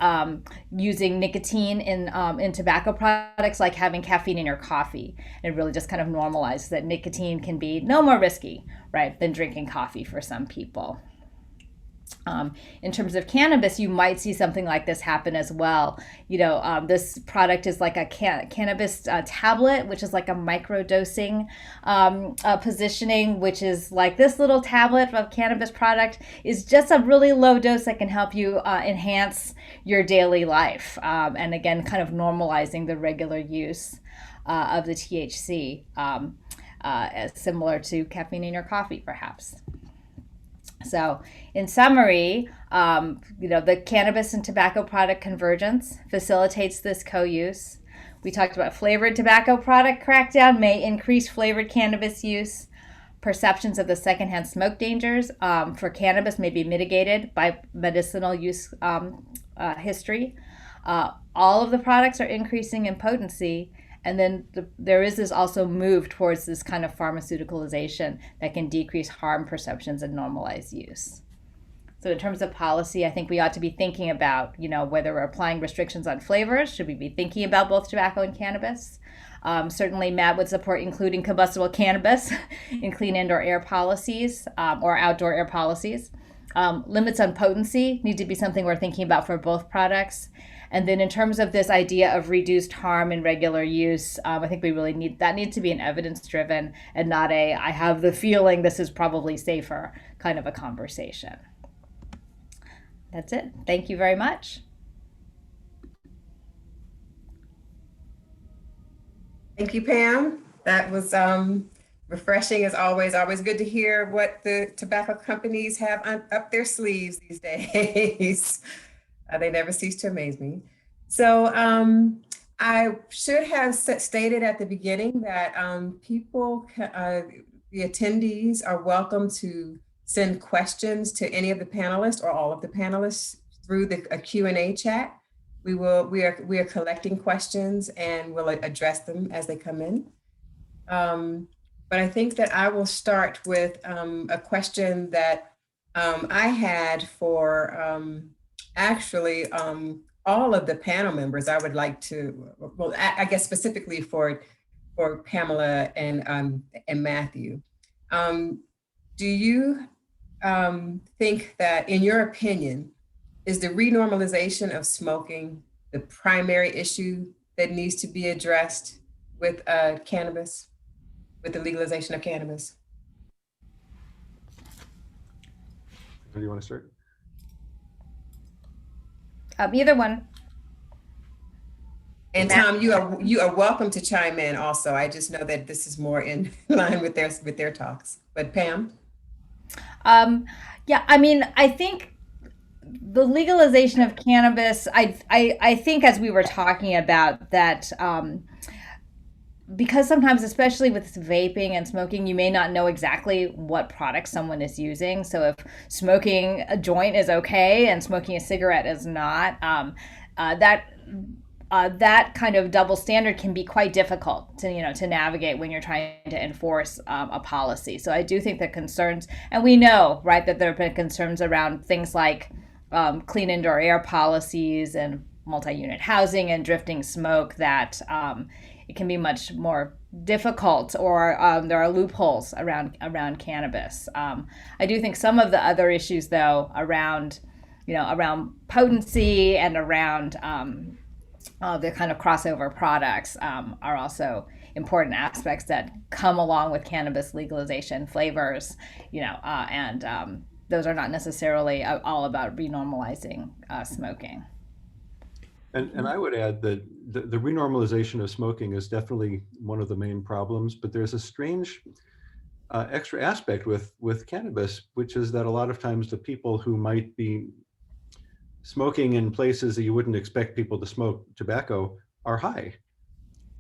using nicotine in tobacco products like having caffeine in your coffee. It really just kind of normalizes that nicotine can be no more risky, right, than drinking coffee for some people. In terms of cannabis, you might see something like this happen as well. This product is like a cannabis tablet, which is like a microdosing positioning, which is like this little tablet of cannabis product is just a really low dose that can help you enhance your daily life. And again, kind of normalizing the regular use of the THC, as similar to caffeine in your coffee, perhaps. So in summary, the cannabis and tobacco product convergence facilitates this co-use. We talked about flavored tobacco product crackdown may increase flavored cannabis use. Perceptions of the secondhand smoke dangers for cannabis may be mitigated by medicinal use history. All of the products are increasing in potency. And then there is this also move towards this kind of pharmaceuticalization that can decrease harm perceptions and normalize use. So in terms of policy, I think we ought to be thinking about, whether we're applying restrictions on flavors, should we be thinking about both tobacco and cannabis? Certainly, Matt would support including combustible cannabis in clean indoor air policies or outdoor air policies. Limits on potency need to be something we're thinking about for both products. And then in terms of this idea of reduced harm in regular use, I think we really needs to be an evidence-driven and not I have the feeling this is probably safer kind of a conversation. That's it. Thank you very much. Thank you, Pam. That was refreshing as always. Always good to hear what the tobacco companies have up their sleeves these days. They never cease to amaze me. So I should have stated at the beginning that the attendees are welcome to send questions to any of the panelists or all of the panelists through a Q&A chat. We are collecting questions and we'll address them as they come in. But I think that I will start with a question that I had for actually all of the panel members. I would like to, well, I guess specifically for Pamela and Matthew. Do you think that, in your opinion, is the renormalization of smoking the primary issue that needs to be addressed with cannabis, with the legalization of cannabis? Do you want to start? Either one. And Tom, you are welcome to chime in also. I just know that this is more in line with their talks. But Pam? Yeah, I mean, I think the legalization of cannabis, I think as we were talking about that, because sometimes, especially with vaping and smoking, you may not know exactly what product someone is using. So if smoking a joint is okay and smoking a cigarette is not, that kind of double standard can be quite difficult to navigate when you're trying to enforce a policy. So I do think that concerns, and we know, right, that there have been concerns around things like clean indoor air policies and multi-unit housing and drifting smoke, that it can be much more difficult, or there are loopholes around cannabis. I do think some of the other issues, though, around around potency and around the kind of crossover products are also important aspects that come along with cannabis legalization. Flavors, and those are not necessarily all about renormalizing smoking. And I would add that the renormalization of smoking is definitely one of the main problems, but there's a strange extra aspect with cannabis, which is that a lot of times the people who might be smoking in places that you wouldn't expect people to smoke tobacco are high.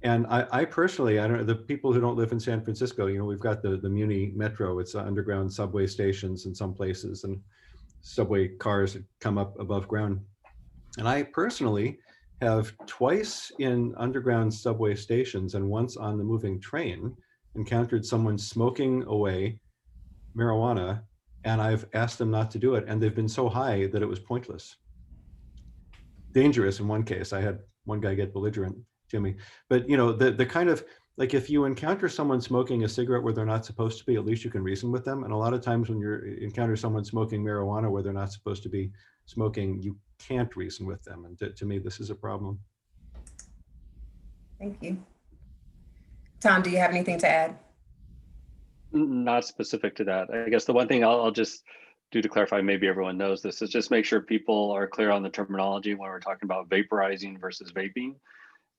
And I personally, I don't know, the people who don't live in San Francisco, we've got the Muni Metro, it's underground subway stations in some places and subway cars that come up above ground. And I personally have twice in underground subway stations and once on the moving train encountered someone smoking away marijuana, and I've asked them not to do it, and they've been so high that it was pointless. Dangerous in one case. I had one guy get belligerent, Jimmy. But the kind of, like, if you encounter someone smoking a cigarette where they're not supposed to be, at least you can reason with them. And a lot of times when you encounter someone smoking marijuana where they're not supposed to be smoking, you can't reason with them. And to me, this is a problem. Thank you. Tom, do you have anything to add? Not specific to that. I guess the one thing I'll just do to clarify, maybe everyone knows this, is just make sure people are clear on the terminology when we're talking about vaporizing versus vaping.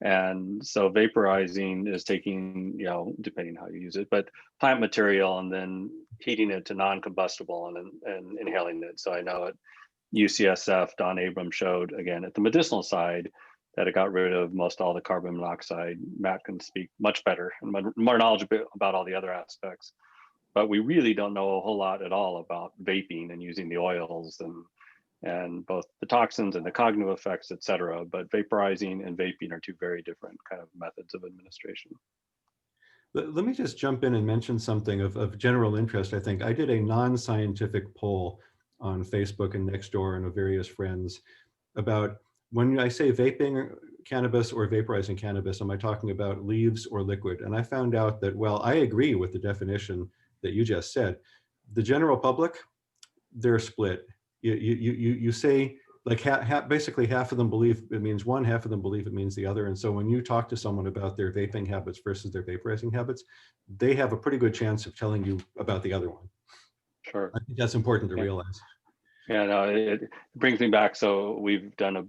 And so vaporizing is taking, depending how you use it, but plant material and then heating it to non-combustible and inhaling it. So I know at UCSF, Don Abrams showed, again, at the medicinal side, that it got rid of most all the carbon monoxide. Matt can speak much better and more knowledgeable about all the other aspects. But we really don't know a whole lot at all about vaping and using the oils and both the toxins and the cognitive effects, et cetera. But vaporizing and vaping are two very different kind of methods of administration. Let me just jump in and mention something of general interest. I think I did a non-scientific poll on Facebook and Nextdoor and of various friends about, when I say vaping cannabis or vaporizing cannabis, am I talking about leaves or liquid? And I found out that, well, I agree with the definition that you just said. The general public, they're split. You say, like, basically half of them believe it means one, half of them believe it means the other. And so when you talk to someone about their vaping habits versus their vaporizing habits, they have a pretty good chance of telling you about the other one. Sure. I think that's important to realize. Yeah, no, it brings me back. So we've done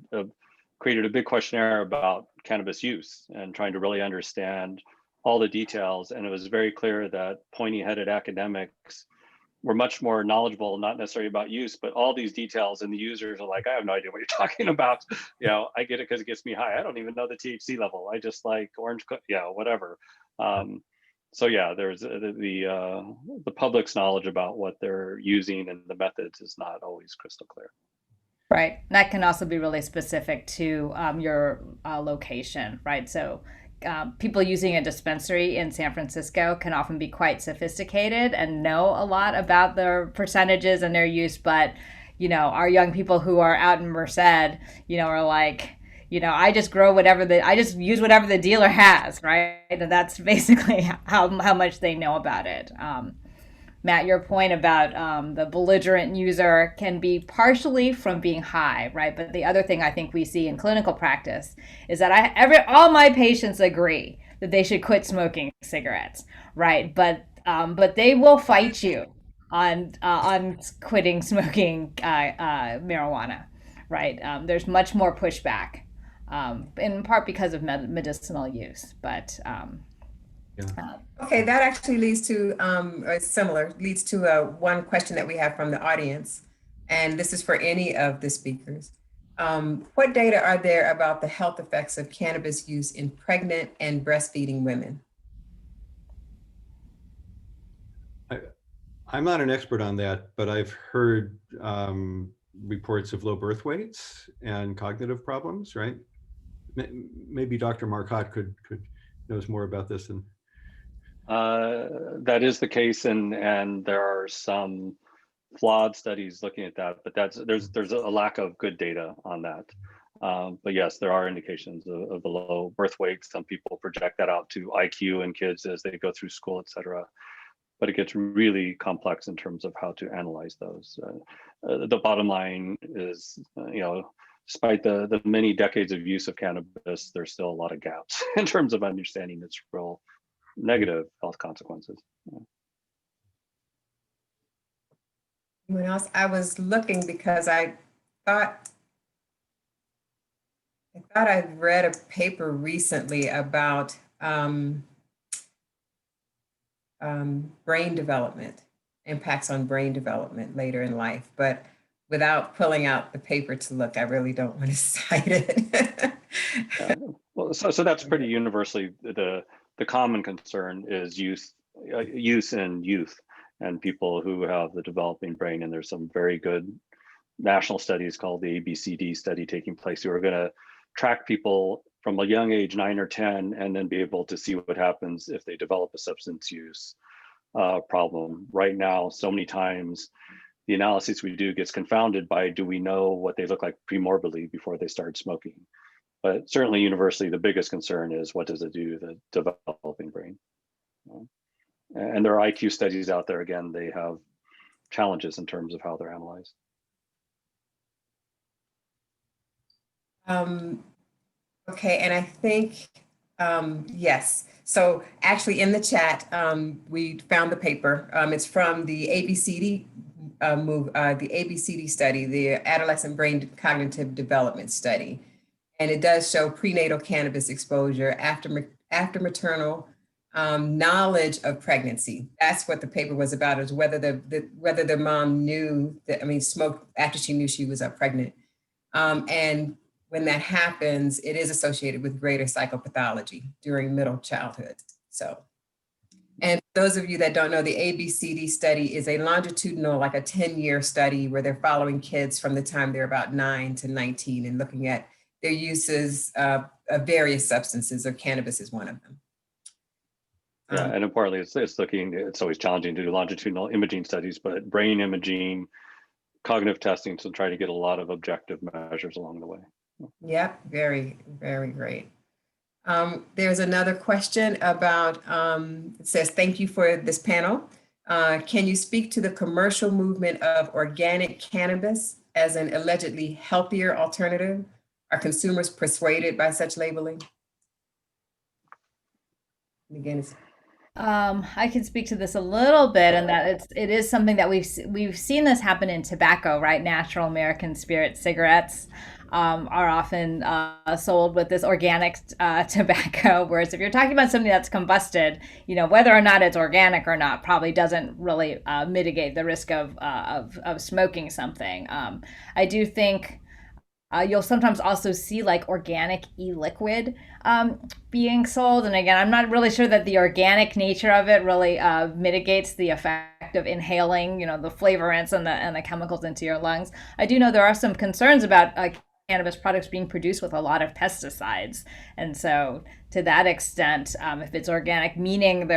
created a big questionnaire about cannabis use and trying to really understand all the details. And it was very clear that pointy-headed academics were much more knowledgeable, not necessarily about use, but all these details. And the users are like, I have no idea what you're talking about. I get it because it gets me high. I don't even know the THC level. I just like orange, whatever. So yeah, there's the public's knowledge about what they're using and the methods is not always crystal clear. Right. That can also be really specific to your location, right? So people using a dispensary in San Francisco can often be quite sophisticated and know a lot about their percentages and their use. But, our young people who are out in Merced, are like, I just I just use whatever the dealer has, right? And that's basically how much they know about it. Matt, your point about the belligerent user can be partially from being high, right? But the other thing I think we see in clinical practice is that all my patients agree that they should quit smoking cigarettes, right? But they will fight you on quitting smoking marijuana, right? There's much more pushback, in part because of medicinal use, but. Okay, that actually leads to, one question that we have from the audience. And this is for any of the speakers. What data are there about the health effects of cannabis use in pregnant and breastfeeding women? I'm not an expert on that, but I've heard reports of low birth weights and cognitive problems, right? Maybe Dr. Marcotte knows more about this than. That is the case, and there are some flawed studies looking at that, but there's a lack of good data on that. But yes, there are indications of the low birth weight. Some people project that out to IQ in kids as they go through school, et cetera. but it gets really complex in terms of how to analyze those. The bottom line is, despite the many decades of use of cannabis, there's still a lot of gaps in terms of understanding its real negative health consequences. Anyone else? I was looking because I thought I read a paper recently about brain development, impacts on brain development later in life, but without pulling out the paper to look, I really don't want to cite it. Well, so that's pretty universally the common concern is use in youth and people who have the developing brain. And there's some very good national studies called the ABCD study taking place who are going to track people from a young age, 9 or 10, and then be able to see what happens if they develop a substance use problem. Right now, so many times, the analysis we do gets confounded by, do we know what they look like premorbidly before they start smoking? But certainly universally, the biggest concern is what does it do to the developing brain? And there are IQ studies out there. Again, they have challenges in terms of how they're analyzed. Okay, and I think, yes. So actually in the chat, we found the paper. It's from the ABCD the ABCD study, the Adolescent Brain Cognitive Development Study. And it does show prenatal cannabis exposure after maternal knowledge of pregnancy. That's what the paper was about, is whether the mom knew that, smoked after she knew she was pregnant. And when that happens, it is associated with greater psychopathology during middle childhood. So, and those of you that don't know, the ABCD study is a longitudinal, like a 10-year study where they're following kids from the time they're about 9 to 19 and looking at their uses of various substances, or cannabis is one of them. Yeah, and importantly, it's always challenging to do longitudinal imaging studies, but brain imaging, cognitive testing, so try to get a lot of objective measures along the way. Yep, very, very great. There's another question about, it says, thank you for this panel. Can you speak to the commercial movement of organic cannabis as an allegedly healthier alternative? Are consumers persuaded by such labeling? And again, I can speak to this a little bit, and that it is something that we've seen this happen in tobacco, right? Natural American Spirit cigarettes are often sold with this organic tobacco, whereas if you're talking about something that's combusted, whether or not it's organic or not probably doesn't really mitigate the risk of smoking something. I do think you'll sometimes also see like organic e-liquid being sold. And again, I'm not really sure that the organic nature of it really mitigates the effect of inhaling, the flavorants and the chemicals into your lungs. I do know there are some concerns about cannabis products being produced with a lot of pesticides. And so to that extent, if it's organic, meaning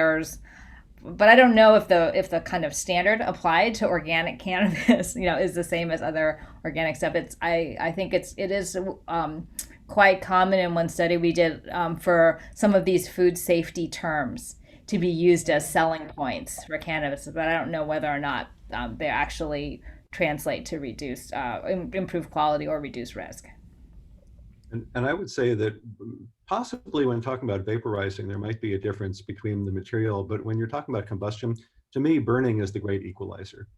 but I don't know if the kind of standard applied to organic cannabis, is the same as other organic stuff. I think it is quite common in one study we did for some of these food safety terms to be used as selling points for cannabis, but I don't know whether or not they actually translate to reduce, improve quality or reduce risk. And I would say that possibly when talking about vaporizing, there might be a difference between the material, but when you're talking about combustion, to me, burning is the great equalizer.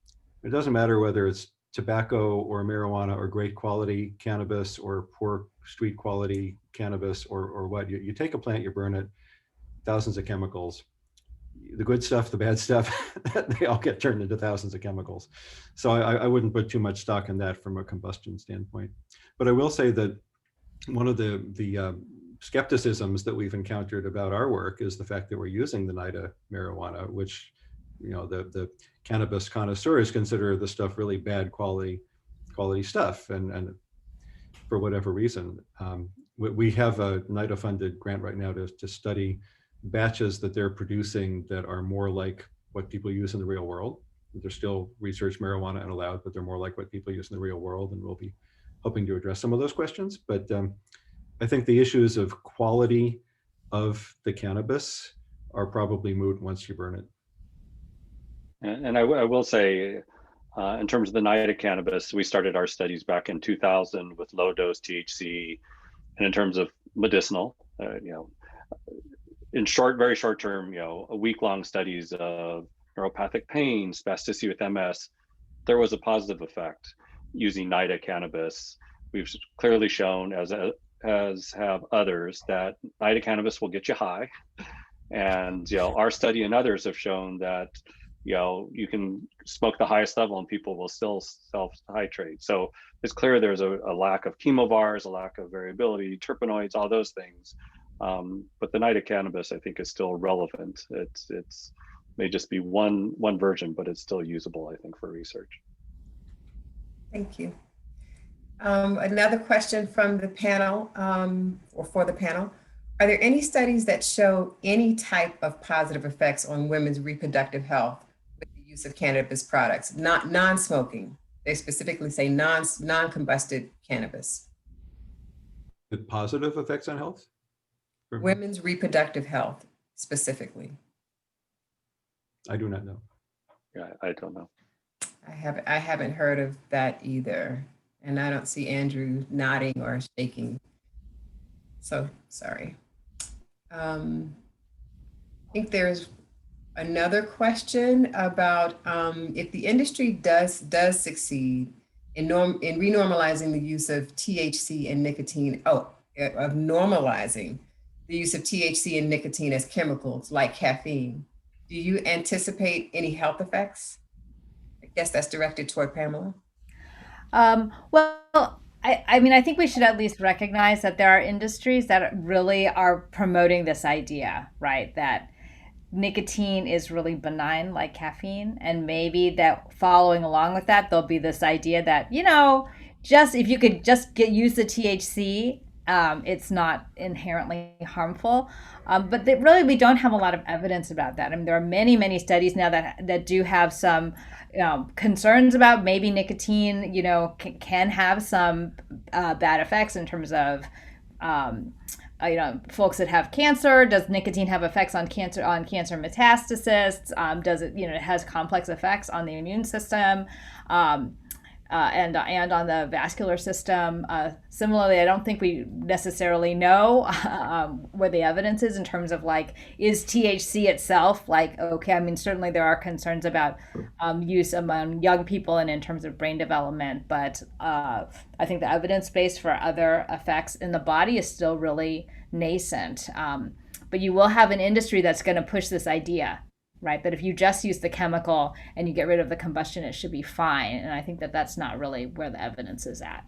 It doesn't matter whether it's tobacco or marijuana or great quality cannabis or poor street quality cannabis or what. You take a plant, you burn it, thousands of chemicals. The good stuff, the bad stuff, they all get turned into thousands of chemicals. So I wouldn't put too much stock in that from a combustion standpoint. But I will say that one of the skepticisms that we've encountered about our work is the fact that we're using the NIDA marijuana, which, the cannabis connoisseurs consider the stuff really bad quality stuff. And for whatever reason, we have a NIDA funded grant right now to study batches that they're producing that are more like what people use in the real world. They're still research marijuana and allowed, but they're more like what people use in the real world. And we'll be hoping to address some of those questions. But I think the issues of quality of the cannabis are probably moot once you burn it. And I will say, in terms of the NIDA cannabis, we started our studies back in 2000 with low dose THC, and in terms of medicinal, in very short term, a week-long studies of neuropathic pain, spasticity with MS, there was a positive effect using NIDA cannabis. We've clearly shown, as have others, that NIDA cannabis will get you high. And our study and others have shown that you can smoke the highest level and people will still self-titrate. So it's clear there's a lack of chemovars, a lack of variability, terpenoids, all those things. But the NIDA cannabis, I think, is still relevant. It's may just be one version, but it's still usable, I think, for research. Thank you. Another question from the panel, or for the panel. Are there any studies that show any type of positive effects on women's reproductive health with the use of cannabis products, not non-smoking? They specifically say non-combusted cannabis. The positive effects on health? Women's reproductive health specifically. I do not know. Yeah, I don't know. I haven't heard of that either. And I don't see Andrew nodding or shaking. So sorry. I think there's another question about if the industry does succeed in renormalizing the use of THC and nicotine, of normalizing the use of THC and nicotine as chemicals like caffeine, do you anticipate any health effects? I guess that's directed toward Pamela. Well, I mean, I think we should at least recognize that there are industries that really are promoting this idea, right? That nicotine is really benign like caffeine. And maybe that following along with that, there'll be this idea that, just if you could just use the THC, it's not inherently harmful. But really, we don't have a lot of evidence about that. I mean, there are many, many studies now that do have some concerns about maybe nicotine, can have some bad effects in terms of, folks that have cancer. Does nicotine have effects on cancer metastasis? Does it, it has complex effects on the immune system. And on the vascular system. Similarly, I don't think we necessarily know where the evidence is in terms of is THC itself okay? I mean, certainly there are concerns about use among young people and in terms of brain development, but I think the evidence base for other effects in the body is still really nascent. But you will have an industry that's going to push this idea, right? That if you just use the chemical and you get rid of the combustion, it should be fine. And I think that that's not really where the evidence is at.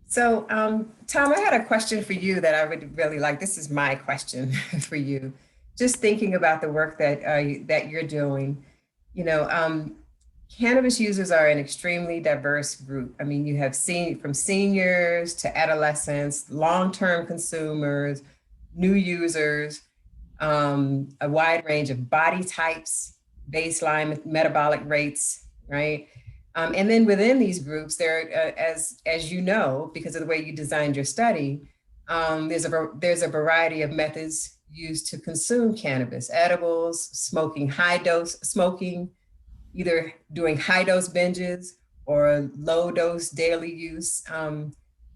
So, Tom, I had a question for you that I would really like. This is my question for you. Just thinking about the work that you're doing, cannabis users are an extremely diverse group. I mean, you have from seniors to adolescents, long-term consumers, new users, a wide range of body types, baseline metabolic rates, right? And then within these groups, there, as you know, because of the way you designed your study, there's a variety of methods used to consume cannabis: edibles, smoking, either doing high dose binges or low dose daily use.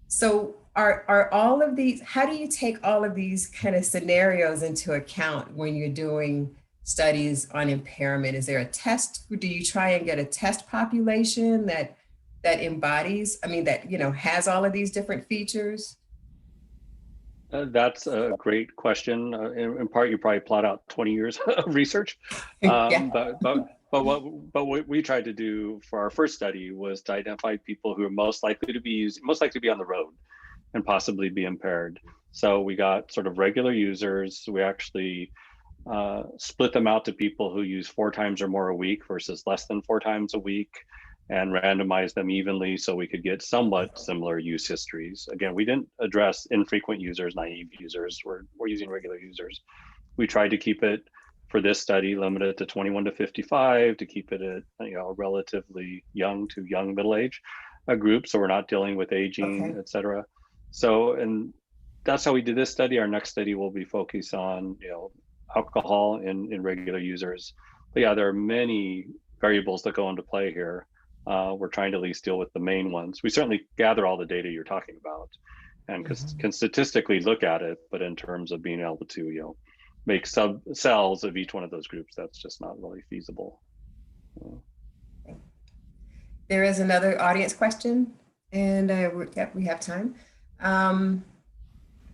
So are all of these, how do you take all of these kind of scenarios into account when you're doing studies on impairment? Is there a test? Do you try and get a test population that embodies, has all of these different features? That's a great question. In part, you probably plot out 20 years of research. Yeah. But what we tried to do for our first study was to identify people who are most likely to be on the road and possibly be impaired. So we got sort of regular users. We actually split them out to people who use 4 times or more a week versus less than 4 times a week, and randomize them evenly so we could get somewhat similar use histories. Again, we didn't address infrequent users, naive users. We're using regular users. We tried to keep it, for this study, limited to 21 to 55, to keep it at a relatively young to young middle age group, so we're not dealing with aging, Okay. et cetera. So, and that's how we did this study. Our next study will be focused on alcohol in regular users. But yeah, there are many variables that go into play here. We're trying to at least deal with the main ones. We certainly gather all the data you're talking about and can statistically look at it, but in terms of being able to, make sub-cells of each one of those groups, that's just not really feasible. There is another audience question, and we have time.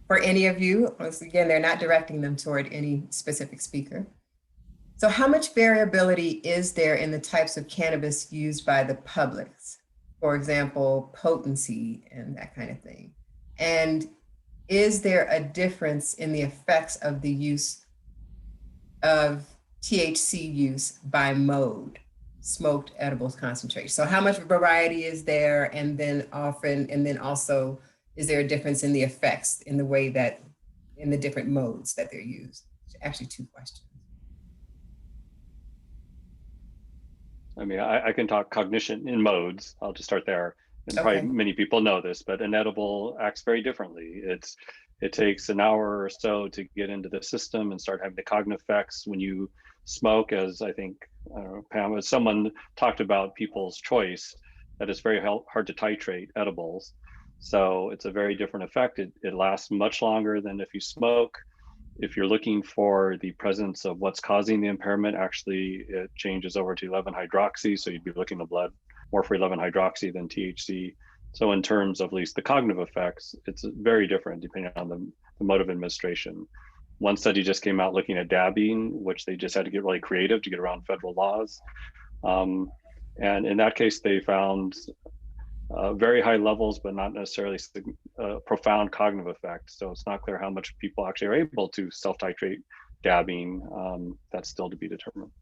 For any of you, once again, they're not directing them toward any specific speaker. So how much variability is there in the types of cannabis used by the public? For example, potency and that kind of thing. And is there a difference in the effects of the use of THC use by mode, smoked edibles concentration? So how much variety is there? And then also, is there a difference in the effects in the way that, in the different modes that they're used? Actually, two questions. I mean, I can talk cognition in modes. I'll just start there. And probably many people know this, but an edible acts very differently. It takes an hour or so to get into the system and start having the cognitive effects. When you smoke, as I think, Pam, as someone talked about people's choice, that it's very hard to titrate edibles. So it's a very different effect. It lasts much longer than if you smoke. If you're looking for the presence of what's causing the impairment, actually it changes over to 11-hydroxy. So you'd be looking in the blood more for 11-hydroxy than THC. So in terms of at least the cognitive effects, it's very different depending on the mode of administration. One study just came out looking at dabbing, which they just had to get really creative to get around federal laws. And in that case, they found very high levels, but not necessarily profound cognitive effect. So it's not clear how much people actually are able to self-titrate dabbing. That's still to be determined.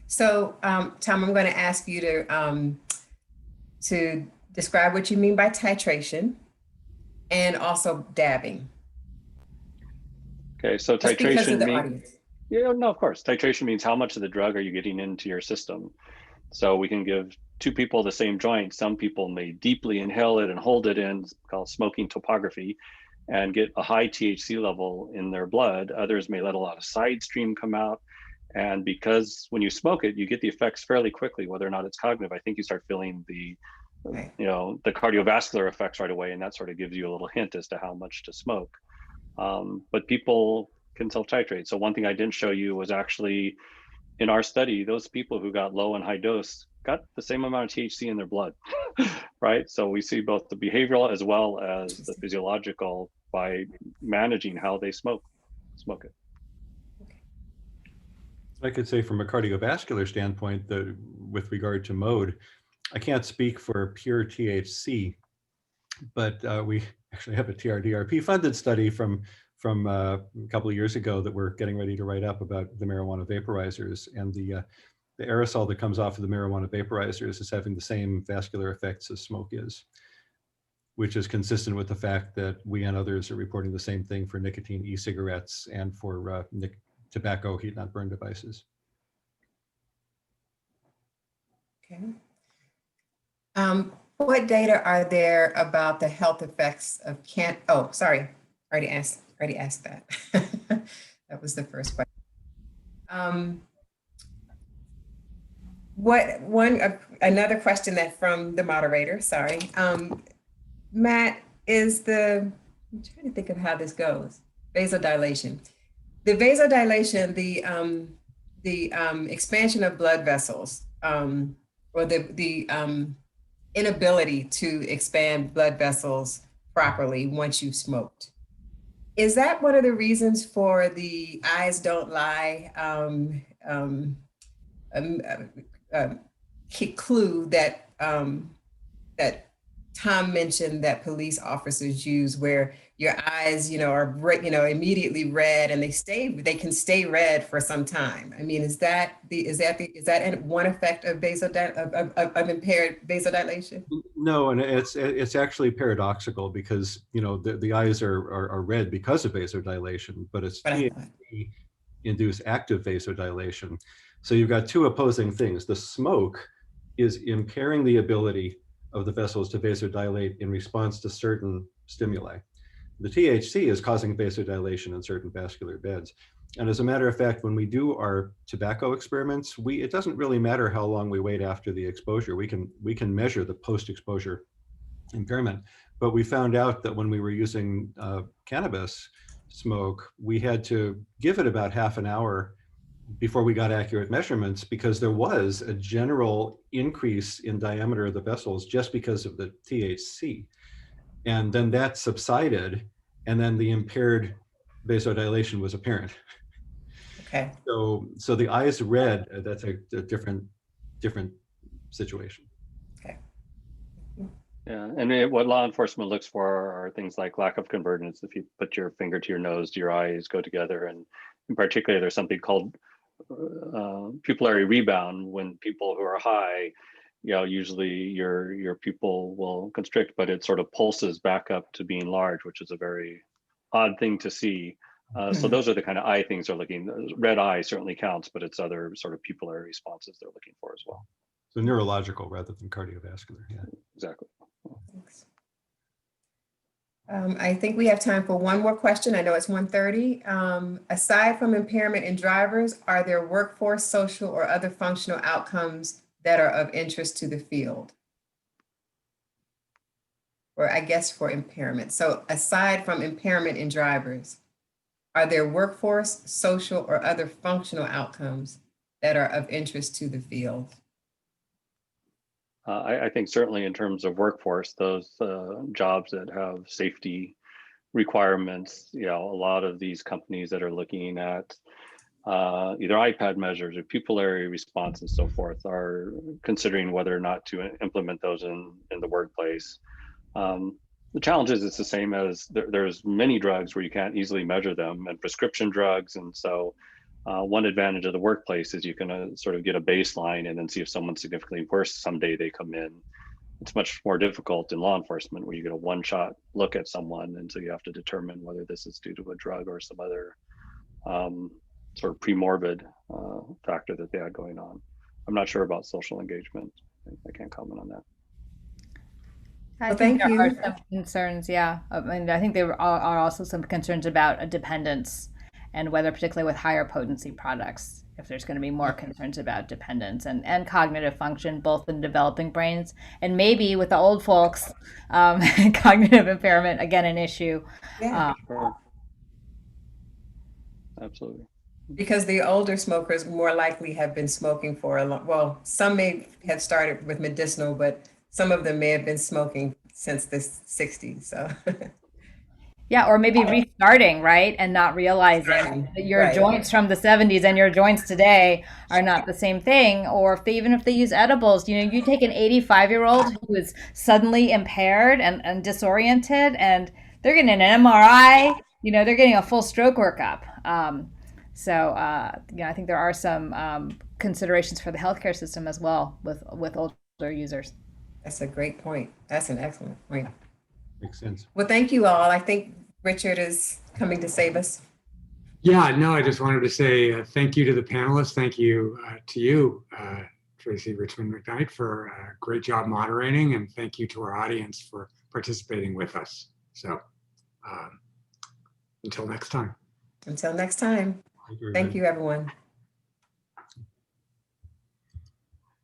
So Tom, I'm going to ask you to describe what you mean by titration and also dabbing. Okay, so just titration means, yeah, no, of course. Titration means how much of the drug are you getting into your system. So we can give two people the same joint. Some people may deeply inhale it and hold it in, called smoking topography, and get a high THC level in their blood. Others may let a lot of side stream come out. And because when you smoke it, you get the effects fairly quickly, whether or not it's cognitive. I think you start feeling the cardiovascular effects right away, and that sort of gives you a little hint as to how much to smoke. But people can self-titrate. So one thing I didn't show you was actually in our study, those people who got low and high dose got the same amount of THC in their blood, right? So we see both the behavioral as well as the physiological by managing how they smoke it. I could say from a cardiovascular standpoint that with regard to mode, I can't speak for pure THC, but we actually have a TRDRP funded study from a couple of years ago that we're getting ready to write up about the marijuana vaporizers, and the aerosol that comes off of the marijuana vaporizers is having the same vascular effects as smoke is, which is consistent with the fact that we and others are reporting the same thing for nicotine e-cigarettes and for tobacco heat not burn devices. Okay. What data are there about the health effects of already asked that. That was the first question. Another question that from the moderator, sorry. Matt, I'm trying to think of how this goes. Vasodilation. The vasodilation, the expansion of blood vessels, or the inability to expand blood vessels properly once you've smoked. Is that one of the reasons for the eyes don't lie clue that that Tom mentioned that police officers use, where your eyes, are immediately red, and they can stay red for some time? I mean, is that one effect of impaired vasodilation? No, and it's actually paradoxical because the eyes are red because of vasodilation, but it's THC-induced active vasodilation. So you've got two opposing things. The smoke is impairing the ability of the vessels to vasodilate in response to certain stimuli. The THC is causing vasodilation in certain vascular beds. And as a matter of fact, when we do our tobacco experiments, it doesn't really matter how long we wait after the exposure. We can measure the post-exposure impairment. But we found out that when we were using cannabis smoke, we had to give it about half an hour before we got accurate measurements, because there was a general increase in diameter of the vessels just because of the THC. And then that subsided, and then the impaired vasodilation was apparent. Okay. So the eyes red, that's a different situation. Okay. Yeah, and what law enforcement looks for are things like lack of convergence. If you put your finger to your nose, your eyes go together, and in particular, there's something called pupillary rebound. When people who are high, usually your pupil will constrict, but it sort of pulses back up to being large, which is a very odd thing to see. So those are the kind of eye things they're looking. Red eye certainly counts, but it's other sort of pupillary responses they're looking for as well. So neurological rather than cardiovascular. Yeah. Exactly. Thanks. I think we have time for one more question. I know it's 1:30. Aside from impairment in drivers, are there workforce, social, or other functional outcomes that are of interest to the field? Or I guess for impairment. So aside from impairment in drivers, are there workforce, social, or other functional outcomes that are of interest to the field? I think certainly in terms of workforce, those jobs that have safety requirements, a lot of these companies that are looking at either iPad measures or pupillary response and so forth are considering whether or not to implement those in the workplace. The challenge is it's the same as there's many drugs where you can't easily measure them, and prescription drugs. And so one advantage of the workplace is you can sort of get a baseline and then see if someone's significantly worse someday they come in. It's much more difficult in law enforcement where you get a one-shot look at someone, and so you have to determine whether this is due to a drug or some other sort of premorbid factor that they had going on. I'm not sure about social engagement. I can't comment on that. I Well, think thank there are you. some concerns, yeah. I think there are also some concerns about a dependence, and whether, particularly with higher potency products, if there's going to be more concerns about dependence and cognitive function, both in developing brains and maybe with the old folks, cognitive impairment, again, an issue. Yeah. Sure. Absolutely. Because the older smokers more likely have been smoking for a long, well, some may have started with medicinal, but some of them may have been smoking since the 60s. So Yeah, or maybe restarting, right? And not realizing that your Right. joints from the 70s and your joints today are not the same thing. Or even if they use edibles, you take an 85-year-old who is suddenly impaired and disoriented, and they're getting an MRI, they're getting a full stroke workup. I think there are some considerations for the healthcare system as well with older users. That's a great point. That's an excellent point. Makes sense. Well, thank you all. I think Richard is coming to save us. Yeah, no, I just wanted to say thank you to the panelists. Thank you to you, Tracy Richmond McKnight, for a great job moderating, and thank you to our audience for participating with us. So until next time. Until next time. Thank you, everyone.